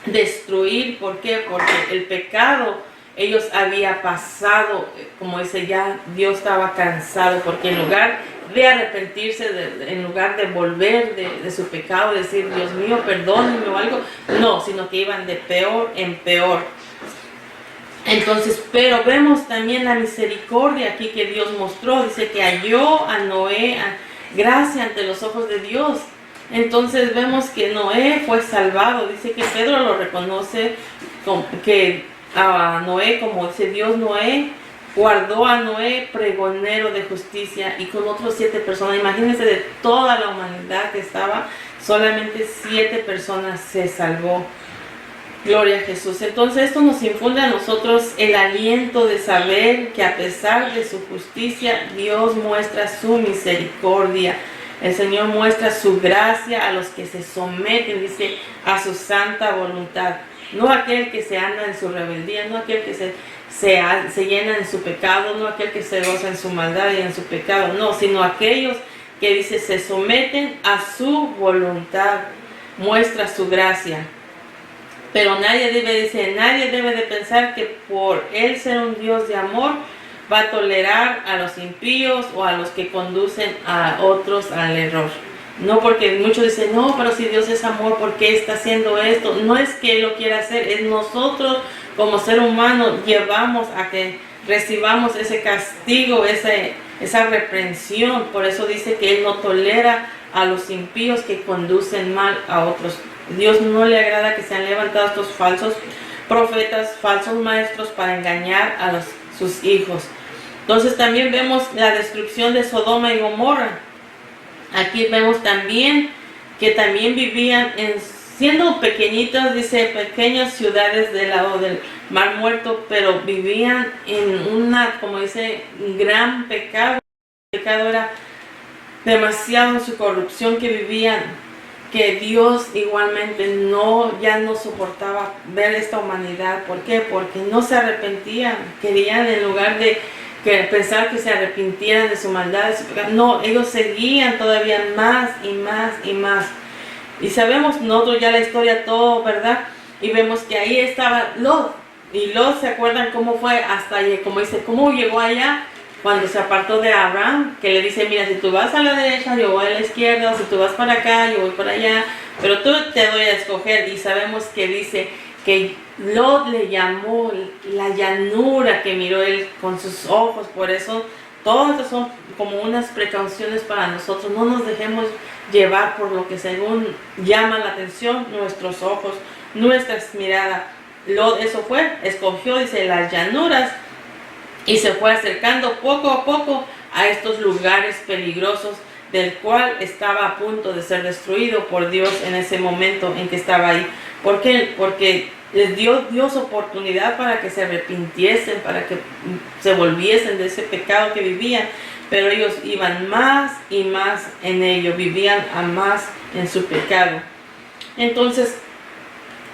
destruir. ¿Por qué? Porque el pecado ellos había pasado, como dice, ya Dios estaba cansado, porque en lugar de arrepentirse, en lugar de volver de su pecado, decir, Dios mío, perdónenme o algo, no, sino que iban de peor en peor. Entonces, pero vemos también la misericordia aquí que Dios mostró. Dice que halló a Noé gracia ante los ojos de Dios. Entonces vemos que Noé fue salvado. Dice que Pedro lo reconoce que a Noé, como dice Dios, Noé guardó a Noé pregonero de justicia, y con otros 7 personas. Imagínense, de toda la humanidad que estaba, solamente 7 personas se salvó. Gloria a Jesús. Entonces esto nos infunde a nosotros el aliento de saber que a pesar de su justicia, Dios muestra su misericordia. El Señor muestra su gracia a los que se someten, dice, a su santa voluntad. No aquel que se anda en su rebeldía, no aquel que se llena en su pecado, no aquel que se goza en su maldad y en su pecado, no, sino aquellos que, dice, se someten a su voluntad, muestra su gracia. Pero nadie debe de pensar que por Él ser un Dios de amor, va a tolerar a los impíos o a los que conducen a otros al error. No, porque muchos dicen, no, pero si Dios es amor, ¿por qué está haciendo esto? No es que Él lo quiera hacer, es nosotros como ser humano llevamos a que recibamos ese castigo, esa reprensión. Por eso dice que Él no tolera a los impíos que conducen mal a otros. Dios no le agrada que sean levantados estos falsos profetas, falsos maestros para engañar a sus hijos. Entonces también vemos la destrucción de Sodoma y Gomorra. Aquí vemos también que también vivían siendo pequeñitas, dice, pequeñas ciudades del lado del Mar Muerto, pero vivían en una, como dice, un gran pecado. El pecado era demasiado en su corrupción que vivían, que Dios igualmente ya no soportaba ver esta humanidad. ¿Por qué? Porque no se arrepentían. Querían, en lugar de pensar que se arrepintieran de su maldad, de su pecado, no, ellos seguían todavía más y más y más. Y sabemos nosotros ya la historia todo, ¿verdad? Y vemos que ahí estaba Lot. Y Lot, ¿se acuerdan cómo fue hasta allí? Como dice, ¿cómo llegó allá? Cuando se apartó de Abraham, que le dice, mira, si tú vas a la derecha, yo voy a la izquierda, si tú vas para acá, yo voy para allá, pero tú te doy a escoger. Y sabemos que dice que Lot le llamó la llanura que miró él con sus ojos. Por eso, todas estas son como unas precauciones para nosotros. No nos dejemos llevar por lo que según llama la atención nuestros ojos, nuestras miradas. Lot eso fue, escogió, dice, las llanuras, y se fue acercando poco a poco a estos lugares peligrosos, del cual estaba a punto de ser destruido por Dios en ese momento en que estaba ahí. ¿Por qué? Porque les dio Dios oportunidad para que se arrepintiesen, para que se volviesen de ese pecado que vivían, pero ellos iban más y más en ello, vivían a más en su pecado. Entonces,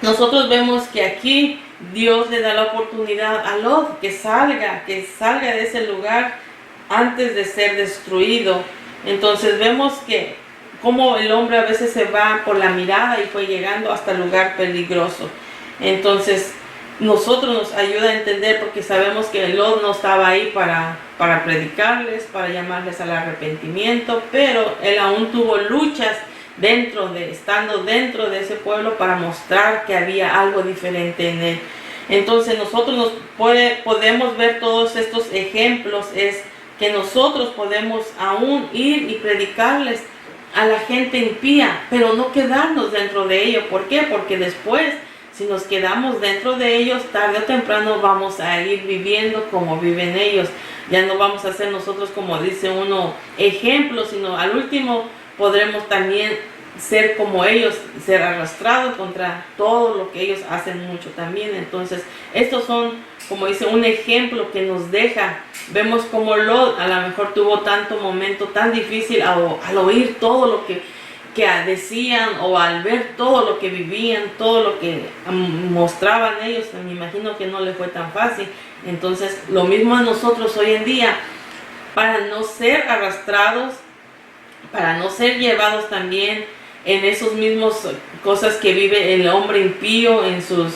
nosotros vemos que aquí Dios le da la oportunidad a Lot que salga de ese lugar antes de ser destruido. Entonces vemos que como el hombre a veces se va por la mirada y fue llegando hasta el lugar peligroso. Entonces nosotros nos ayuda a entender, porque sabemos que Lot no estaba ahí para predicarles, para llamarles al arrepentimiento, pero él aún tuvo luchas estando dentro de ese pueblo para mostrar que había algo diferente en él. Entonces nosotros podemos ver todos estos ejemplos, es que nosotros podemos aún ir y predicarles a la gente impía, pero no quedarnos dentro de ello. ¿Por qué? Porque después, si nos quedamos dentro de ellos, tarde o temprano vamos a ir viviendo como viven ellos. Ya no vamos a ser nosotros, como dice uno, ejemplos, sino al último podremos también ser como ellos, ser arrastrados contra todo lo que ellos hacen mucho también. Entonces, estos son, como dice, un ejemplo que nos deja. Vemos como Lot a lo mejor tuvo tanto momento tan difícil al oír todo lo que decían, o al ver todo lo que vivían, todo lo que mostraban ellos. Me imagino que no les fue tan fácil. Entonces, lo mismo a nosotros hoy en día, para no ser arrastrados, para no ser llevados también en esos mismos cosas que vive el hombre impío, en sus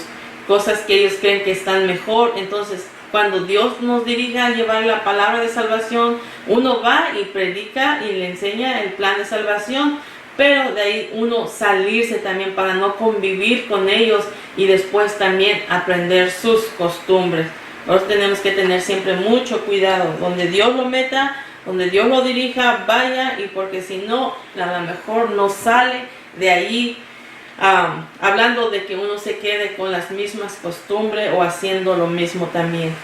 cosas que ellos creen que están mejor. Entonces, cuando Dios nos dirija a llevar la palabra de salvación, uno va y predica y le enseña el plan de salvación, pero de ahí uno salirse también para no convivir con ellos y después también aprender sus costumbres. Nosotros tenemos que tener siempre mucho cuidado, donde Dios lo meta, donde Dios lo dirija, vaya, y porque si no, a lo mejor no sale de ahí hablando de que uno se quede con las mismas costumbres o haciendo lo mismo también.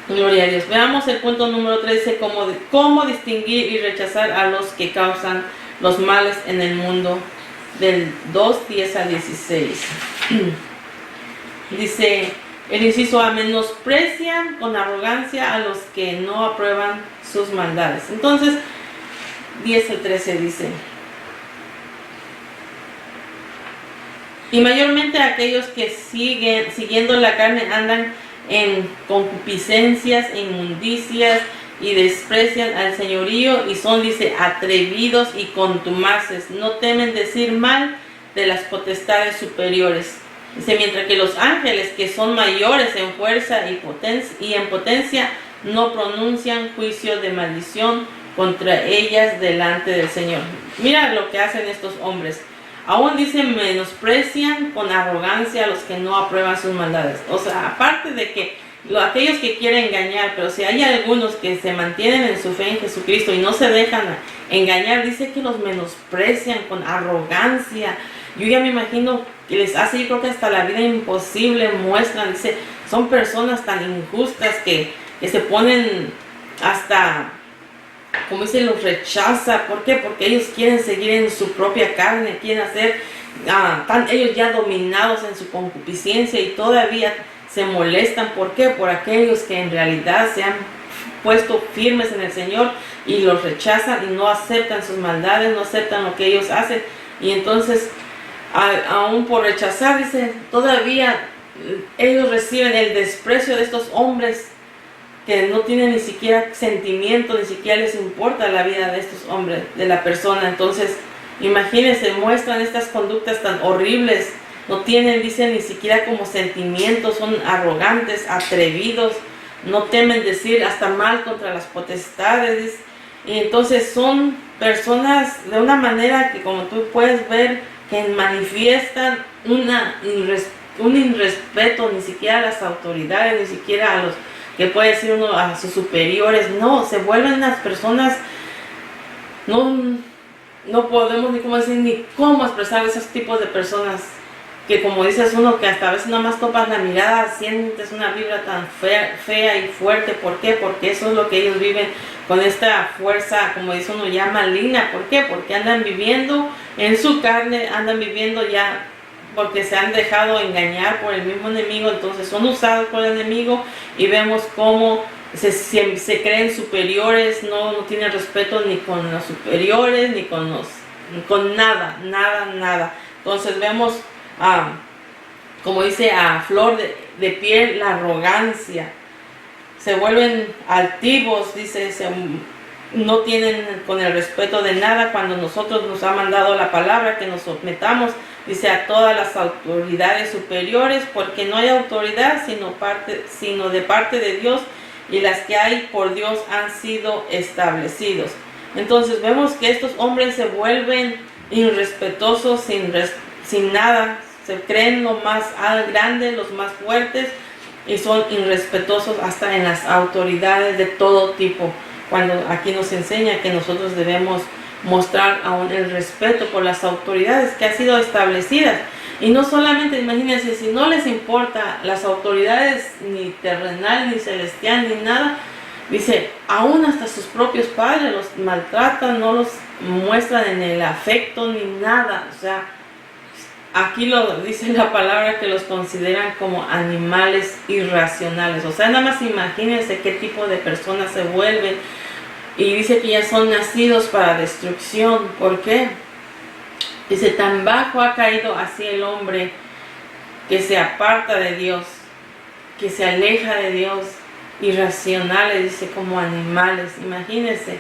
Gloria a Dios. Veamos el punto número 13, cómo distinguir y rechazar a los que causan los males en el mundo, del 2:10 al 16. Dice el inciso A: menosprecian con arrogancia a los que no aprueban sus maldades. Entonces, 10 al 13 dice: y mayormente aquellos que siguiendo la carne andan en concupiscencias e inmundicias, y desprecian al señorío, y son, dice, atrevidos y contumaces, no temen decir mal de las potestades superiores. Dice, mientras que los ángeles, que son mayores en fuerza y en potencia, no pronuncian juicio de maldición contra ellas delante del Señor. Mira lo que hacen estos hombres. Aún dicen, menosprecian con arrogancia a los que no aprueban sus maldades. O sea, aparte de que aquellos que quieren engañar, pero si hay algunos que se mantienen en su fe en Jesucristo y no se dejan engañar, dice que los menosprecian con arrogancia. Yo ya me imagino que les hace, yo creo que hasta la vida imposible, muestran, dice, son personas tan injustas que se ponen hasta, como dice, los rechaza. ¿Por qué? Porque ellos quieren seguir en su propia carne, quieren hacer, están ellos ya dominados en su concupiscencia y todavía se molestan. ¿Por qué? Por aquellos que en realidad se han puesto firmes en el Señor y los rechazan y no aceptan sus maldades, no aceptan lo que ellos hacen. Y entonces, aún por rechazar, dice, todavía ellos reciben el desprecio de estos hombres que no tienen ni siquiera sentimiento, ni siquiera les importa la vida de estos hombres, de la persona. Entonces, imagínense, muestran estas conductas tan horribles. No tienen, dicen, ni siquiera como sentimientos, son arrogantes, atrevidos, no temen decir hasta mal contra las potestades. Y entonces son personas de una manera que, como tú puedes ver, que manifiestan un irrespeto ni siquiera a las autoridades, ni siquiera a los que puede decir uno, a sus superiores. No, se vuelven unas personas, no podemos ni cómo decir, ni cómo expresar esos tipos de personas. Que como dices uno, que hasta a veces nada más topas la mirada, sientes una vibra tan fea y fuerte. ¿Por qué? Porque eso es lo que ellos viven, con esta fuerza, como dice uno, ya maligna. ¿Por qué? Porque andan viviendo en su carne, andan viviendo ya porque se han dejado engañar por el mismo enemigo. Entonces son usados por el enemigo y vemos cómo se creen superiores, no tienen respeto ni con los superiores, ni con nada. Entonces vemos, como dice, a flor de piel la arrogancia. Se vuelven altivos, dice, no tienen con el respeto de nada. Cuando nosotros nos ha mandado la palabra que nos sometamos, dice, a todas las autoridades superiores, porque no hay autoridad sino de parte de Dios, y las que hay por Dios han sido establecidos. Entonces vemos que estos hombres se vuelven irrespetuosos sin nada, se creen lo más grande, los más fuertes, y son irrespetuosos hasta en las autoridades de todo tipo. Cuando aquí nos enseña que nosotros debemos mostrar aún el respeto por las autoridades que han sido establecidas. Y no solamente, imagínense, si no les importa las autoridades ni terrenal, ni celestial, ni nada, dice, aún hasta sus propios padres los maltratan, no los muestran en el afecto ni nada. O sea, aquí lo dice la palabra que los consideran como animales irracionales. O sea, nada más imagínense qué tipo de personas se vuelven. Y dice que ya son nacidos para destrucción. ¿Por qué? Dice, tan bajo ha caído así el hombre que se aparta de Dios, que se aleja de Dios, irracionales, dice, como animales. Imagínense,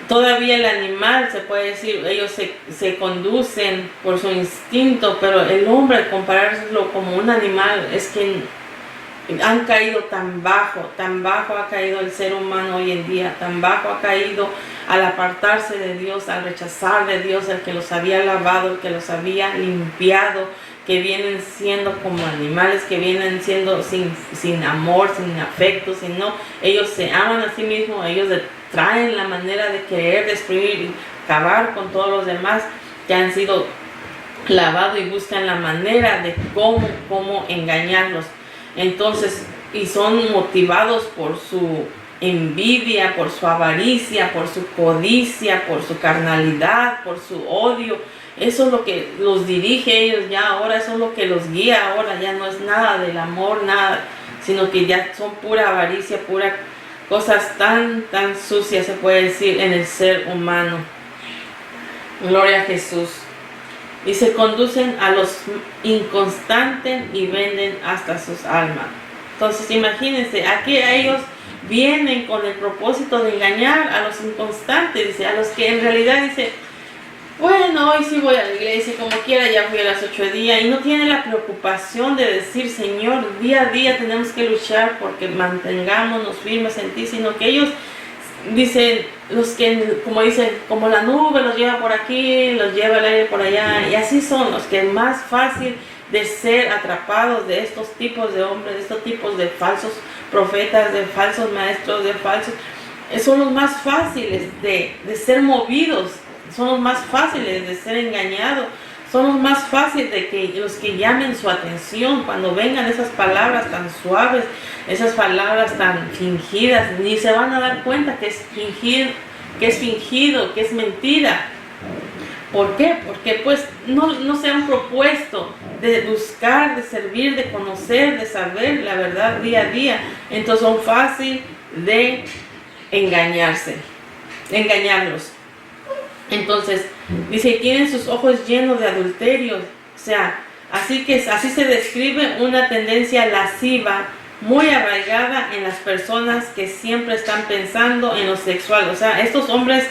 todavía el animal, se puede decir, ellos se conducen por su instinto, pero el hombre, compararlo como un animal, es que han caído tan bajo ha caído el ser humano hoy en día, tan bajo ha caído al apartarse de Dios, al rechazar de Dios, el que los había lavado, el que los había limpiado, que vienen siendo como animales, que vienen siendo sin amor, sin afecto, sino ellos se aman a sí mismos, ellos traen la manera de querer destruir y acabar con todos los demás que han sido lavados y buscan la manera de cómo engañarlos. Entonces, y son motivados por su envidia, por su avaricia, por su codicia, por su carnalidad, por su odio. Eso es lo que los dirige ellos ya ahora, eso es lo que los guía ahora, ya no es nada del amor, nada, sino que ya son pura avaricia, pura cosas tan sucias, se puede decir, en el ser humano. Gloria a Jesús. Y se conducen a los inconstantes y venden hasta sus almas. Entonces imagínense, aquí ellos vienen con el propósito de engañar a los inconstantes, dice, a los que en realidad dice, bueno, hoy sí voy a la iglesia, como quiera, ya fui a las 8 días, y no tiene la preocupación de decir, Señor, día a día tenemos que luchar porque mantengámonos firmes en ti, sino que ellos dicen, los que, como dicen, como la nube los lleva por aquí, los lleva el aire por allá, y así son los que es más fácil de ser atrapados de estos tipos de hombres, de estos tipos de falsos profetas, de falsos maestros, de falsos, son los más fáciles de ser movidos, son los más fáciles de ser engañados, son los más fáciles de que los que llamen su atención cuando vengan esas palabras tan suaves, esas palabras tan fingidas, ni se van a dar cuenta que es fingido, que es mentira. ¿Por qué? Porque pues no se han propuesto de buscar, de servir, de conocer, de saber la verdad día a día. Entonces son fáciles de engañarlos. Entonces, dice, tienen sus ojos llenos de adulterio. O sea, así se describe una tendencia lasciva muy arraigada en las personas que siempre están pensando en lo sexual. O sea, estos hombres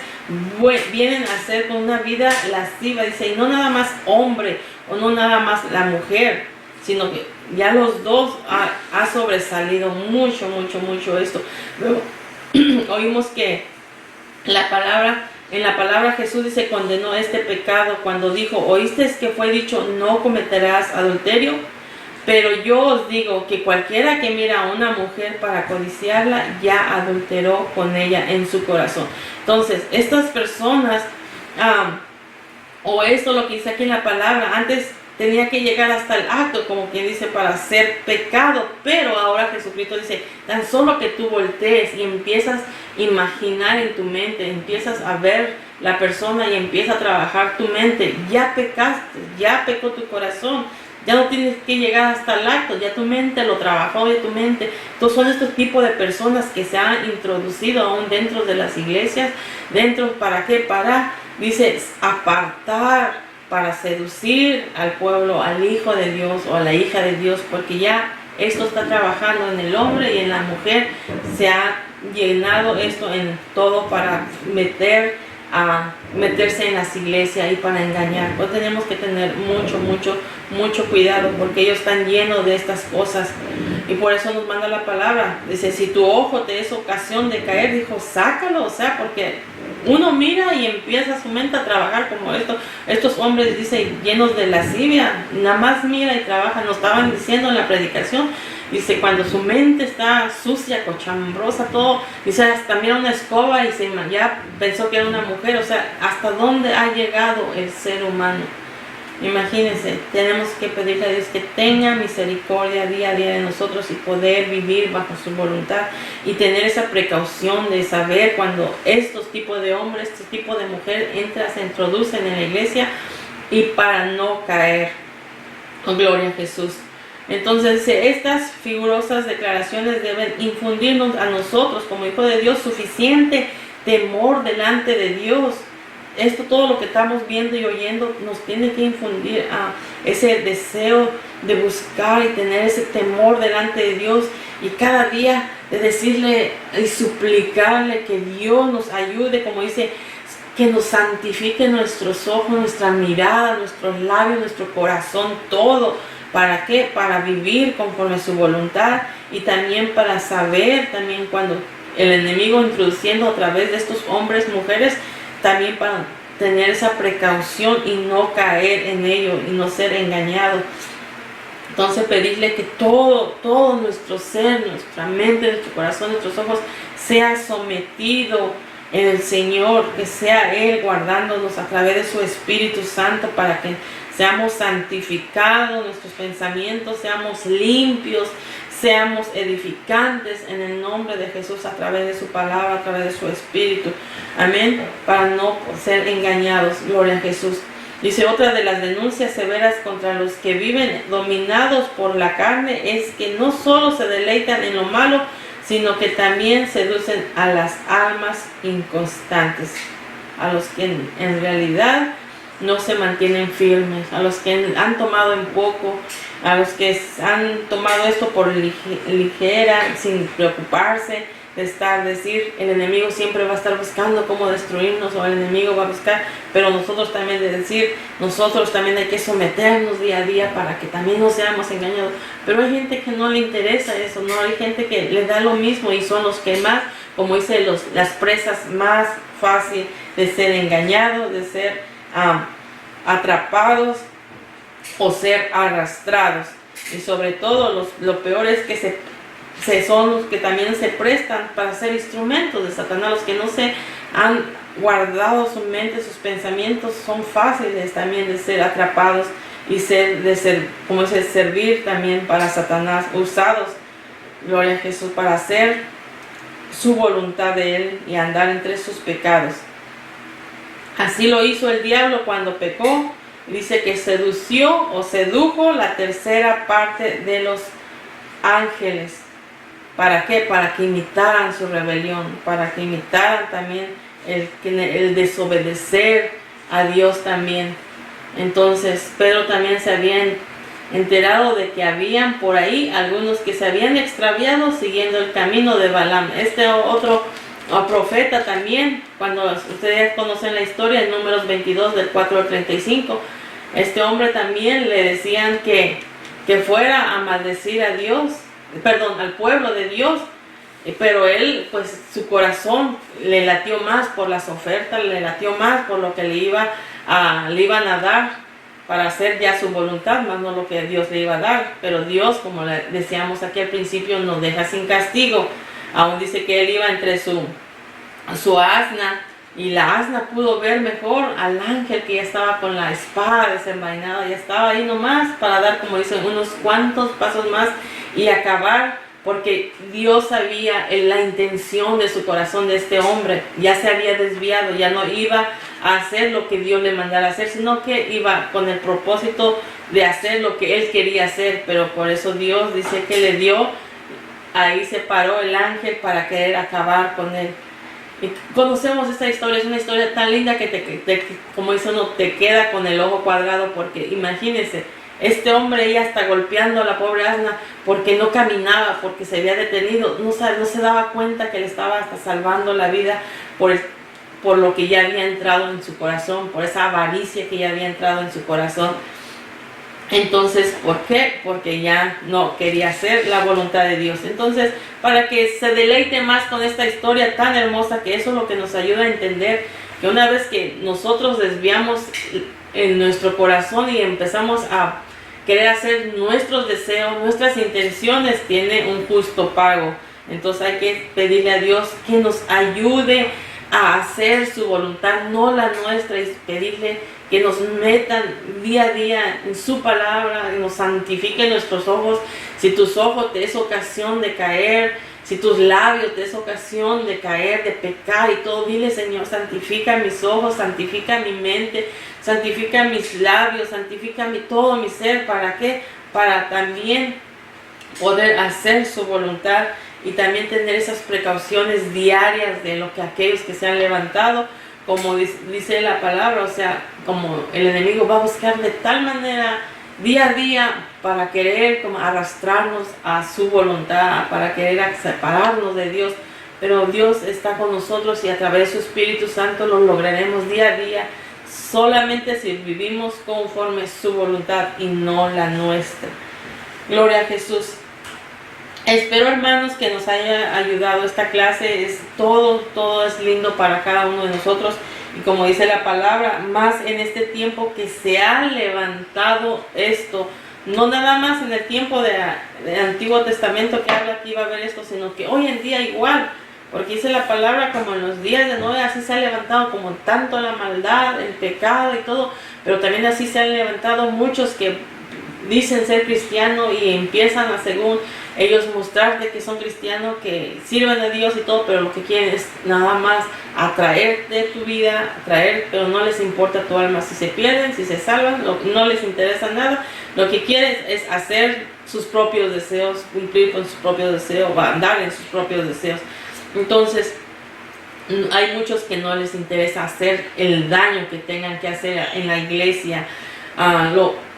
vienen a ser con una vida lasciva, dice, y no nada más hombre o no nada más la mujer, sino que ya los dos ha sobresalido mucho esto. Luego, oímos que en la palabra Jesús dice, condenó este pecado cuando dijo, oíste que fue dicho, no cometerás adulterio, pero yo os digo que cualquiera que mira a una mujer para codiciarla, ya adulteró con ella en su corazón. Entonces, estas personas, o esto lo que dice aquí en la palabra, antes tenía que llegar hasta el acto, como quien dice, para ser pecado, pero ahora Jesucristo dice, tan solo que tú voltees y empiezas a imaginar en tu mente, empiezas a ver la persona y empieza a trabajar tu mente, ya pecaste, ya pecó tu corazón, ya no tienes que llegar hasta el acto, ya tu mente lo trabajó, de tu mente. Entonces son estos tipos de personas que se han introducido aún dentro de las iglesias, ¿para qué? Para, dice, apartar, para seducir al pueblo, al hijo de Dios o a la hija de Dios, porque ya esto está trabajando en el hombre y en la mujer, se ha llenado esto en todo para meterse en las iglesias y para engañar. Pues tenemos que tener mucho cuidado, porque ellos están llenos de estas cosas, y por eso nos manda la palabra, dice, si tu ojo te es ocasión de caer, dijo, sácalo. O sea, porque uno mira y empieza su mente a trabajar como estos hombres, dice, llenos de lascivia, nada más mira y trabaja. Nos estaban diciendo en la predicación, dice, cuando su mente está sucia, cochambrosa, todo, dice, hasta mira una escoba y ya pensó que era una mujer. O sea, hasta dónde ha llegado el ser humano. Imagínense, tenemos que pedirle a Dios que tenga misericordia día a día de nosotros y poder vivir bajo su voluntad y tener esa precaución de saber cuando estos tipos de hombres, estos tipos de mujeres se introducen en la iglesia y para no caer. Oh, gloria a Jesús. Entonces, estas figurosas declaraciones deben infundirnos a nosotros como hijos de Dios suficiente temor delante de Dios. Esto, todo lo que estamos viendo y oyendo, nos tiene que infundir a ese deseo de buscar y tener ese temor delante de Dios y cada día de decirle y suplicarle que Dios nos ayude, como dice, que nos santifique nuestros ojos, nuestra mirada, nuestros labios, nuestro corazón, todo. ¿Para qué? Para vivir conforme a su voluntad y también para saber también cuando el enemigo introduciendo a través de estos hombres, mujeres, también para tener esa precaución y no caer en ello y no ser engañado. Entonces pedirle que todo nuestro ser, nuestra mente, nuestro corazón, nuestros ojos sea sometido en el Señor, que sea Él guardándonos a través de su Espíritu Santo para que seamos santificados, nuestros pensamientos seamos limpios, seamos edificantes en el nombre de Jesús a través de su palabra, a través de su Espíritu. Amén. Para no ser engañados. Gloria a Jesús. Dice, otra de las denuncias severas contra los que viven dominados por la carne es que no solo se deleitan en lo malo, sino que también seducen a las almas inconstantes, a los que en realidad no se mantienen firmes, a los que han tomado en poco, a los que han tomado esto por ligera, sin preocuparse de decir, el enemigo siempre va a estar buscando cómo destruirnos, o el enemigo va a buscar, pero nosotros también de decir, nosotros también hay que someternos día a día para que también no seamos engañados. Pero hay gente que no le interesa eso, no, hay gente que le da lo mismo y son los que más, como dice, las presas más fácil de ser engañados, de ser atrapados o ser arrastrados. Y sobre todo lo peor es que son los que también se prestan para ser instrumentos de Satanás. Los que no se han guardado su mente, sus pensamientos, son fáciles también de ser atrapados y servir también para Satanás, usados, gloria a Jesús, para hacer su voluntad de Él y andar entre sus pecados. Así lo hizo el diablo cuando pecó. Dice que sedujo la tercera parte de los ángeles. ¿Para qué? Para que imitaran su rebelión, para que imitaran también el desobedecer a Dios también. Entonces Pedro también se había enterado de que habían por ahí algunos que se habían extraviado siguiendo el camino de Balaam. Este otro profeta también, cuando ustedes conocen la historia en Números 22 del 4 al 35, este hombre también le decían que fuera a maldecir a Dios, al pueblo de Dios, pero él, pues su corazón le latió más por las ofertas, le latió más por lo que le iban a dar para hacer ya su voluntad, más no lo que Dios le iba a dar. Pero Dios, como le decíamos aquí al principio, nos deja sin castigo. Aún dice que él iba entre su asna, y la asna pudo ver mejor al ángel que ya estaba con la espada desenvainada, ya estaba ahí nomás para dar, como dicen, unos cuantos pasos más y acabar, porque Dios sabía la intención de su corazón de este hombre. Ya se había desviado, ya no iba a hacer lo que Dios le mandara hacer, sino que iba con el propósito de hacer lo que él quería hacer. Pero por eso Dios dice que le dio, ahí se paró el ángel para querer acabar con él. Y conocemos esta historia, es una historia tan linda que como dice uno, te queda con el ojo cuadrado, porque imagínense, este hombre ya está golpeando a la pobre asna porque no caminaba, porque se había detenido, no se daba cuenta que le estaba hasta salvando la vida por lo que ya había entrado en su corazón, por esa avaricia que ya había entrado en su corazón. Entonces, ¿por qué? Porque ya no quería hacer la voluntad de Dios. Entonces, para que se deleite más con esta historia tan hermosa, que eso es lo que nos ayuda a entender que una vez que nosotros desviamos en nuestro corazón y empezamos a querer hacer nuestros deseos, nuestras intenciones, tiene un justo pago. Entonces hay que pedirle a Dios que nos ayude a hacer su voluntad, no la nuestra, y pedirle que nos metan día a día en su palabra, y nos santifique nuestros ojos. Si tus ojos te es ocasión de caer, si tus labios te es ocasión de caer, de pecar y todo, dile: Señor, santifica mis ojos, santifica mi mente, santifica mis labios, santifica todo mi ser. ¿Para qué? Para también poder hacer su voluntad y también tener esas precauciones diarias de lo que aquellos que se han levantado, como dice la palabra, o sea, como el enemigo va a buscar de tal manera día a día para querer como arrastrarnos a su voluntad, para querer separarnos de Dios. Pero Dios está con nosotros y a través de su Espíritu Santo lo lograremos día a día, solamente si vivimos conforme su voluntad y no la nuestra. Gloria a Jesús. Espero, hermanos, que nos haya ayudado esta clase. Todo es lindo para cada uno de nosotros. Y como dice la palabra, más en este tiempo que se ha levantado esto, no nada más en el tiempo del Antiguo Testamento que habla que iba a haber esto, sino que hoy en día igual, porque dice la palabra, como en los días de Noé, así se ha levantado como tanto la maldad, el pecado y todo, pero también así se han levantado muchos que dicen ser cristianos y empiezan a, según ellos, mostrarte que son cristianos, que sirven a Dios y todo, pero lo que quieren es nada más atraer de tu vida, pero no les importa tu alma. Si se pierden, si se salvan, no les interesa nada. Lo que quieren es hacer sus propios deseos, cumplir con sus propios deseos, andar en sus propios deseos. Entonces, hay muchos que no les interesa hacer el daño que tengan que hacer en la iglesia.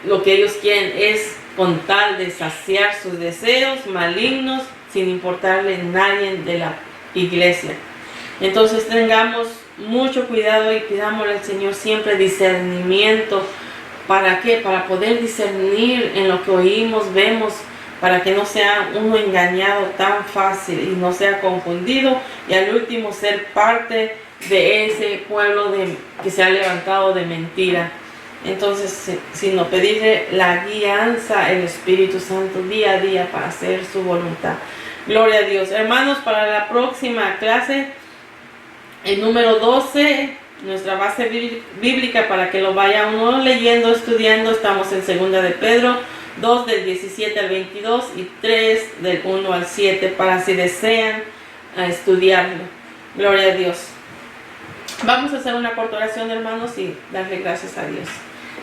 Lo que ellos quieren es con tal de saciar sus deseos malignos, sin importarle a nadie de la iglesia. Entonces tengamos mucho cuidado y pidámosle al Señor siempre discernimiento. ¿Para qué? Para poder discernir en lo que oímos, vemos, para que no sea uno engañado tan fácil y no sea confundido, y al último ser parte de ese pueblo que se ha levantado de mentira. Entonces, sino pedirle la guianza, el Espíritu Santo día a día para hacer su voluntad. Gloria a Dios. Hermanos, para la próxima clase, el número 12, nuestra base bíblica, para que lo vaya uno leyendo, estudiando, estamos en 2 de Pedro 2 del 17 al 22 y 3 del 1 al 7, para si desean estudiarlo. Gloria a Dios. Vamos a hacer una corta oración, hermanos, y darle gracias a Dios.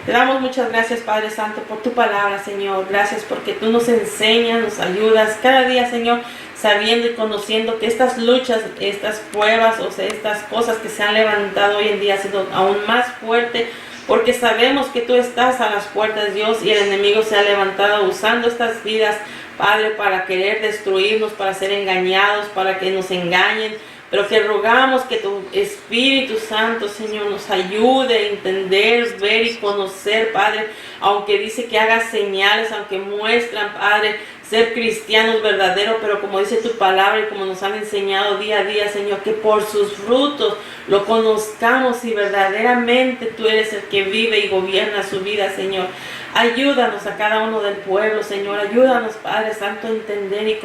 Te damos muchas gracias, Padre Santo, por tu palabra, Señor. Gracias porque tú nos enseñas, nos ayudas cada día, Señor, sabiendo y conociendo que estas luchas, estas pruebas, o sea, estas cosas que se han levantado hoy en día han sido aún más fuertes, porque sabemos que tú estás a las puertas, Dios, y el enemigo se ha levantado usando estas vidas, Padre, para querer destruirnos, para ser engañados, para que nos engañen. Pero que rogamos que tu Espíritu Santo, Señor, nos ayude a entender, ver y conocer, Padre, aunque dice que haga señales, aunque muestran, Padre, ser cristianos verdaderos, pero como dice tu palabra y como nos han enseñado día a día, Señor, que por sus frutos lo conozcamos y verdaderamente tú eres el que vive y gobierna su vida, Señor. Ayúdanos a cada uno del pueblo, Señor. Ayúdanos, Padre Santo, a entender y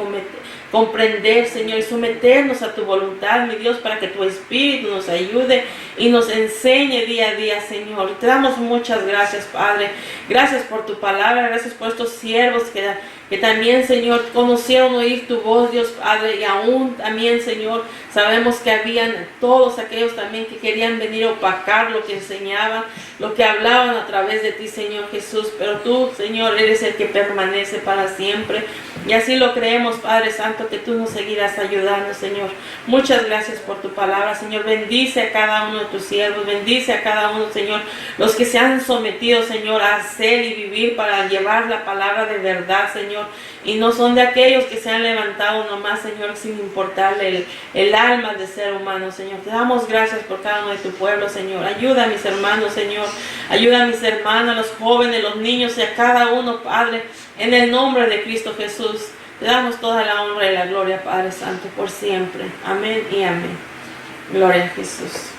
comprender, Señor, y someternos a tu voluntad, mi Dios, para que tu Espíritu nos ayude y nos enseñe día a día, Señor. Te damos muchas gracias, Padre. Gracias por tu palabra, gracias por estos siervos que también, Señor, conocieron oír tu voz, Dios Padre, y aún también, Señor, sabemos que habían todos aquellos también que querían venir a opacar lo que enseñaban, lo que hablaban a través de ti, Señor Jesús, pero tú, Señor, eres el que permanece para siempre, y así lo creemos, Padre Santo, que tú nos seguirás ayudando, Señor. Muchas gracias por tu palabra, Señor. Bendice a cada uno de tus siervos, bendice a cada uno, Señor, los que se han sometido, Señor, a hacer y vivir para llevar la palabra de verdad, Señor, y no son de aquellos que se han levantado nomás, Señor, sin importarle el alma de ser humano, Señor. Te damos gracias por cada uno de tu pueblo, Señor. Ayuda a mis hermanos, Señor. Ayuda a mis hermanos, los jóvenes, los niños y a cada uno, Padre, en el nombre de Cristo Jesús. Te damos toda la honra y la gloria, Padre Santo, por siempre. Amén y amén. Gloria a Jesús.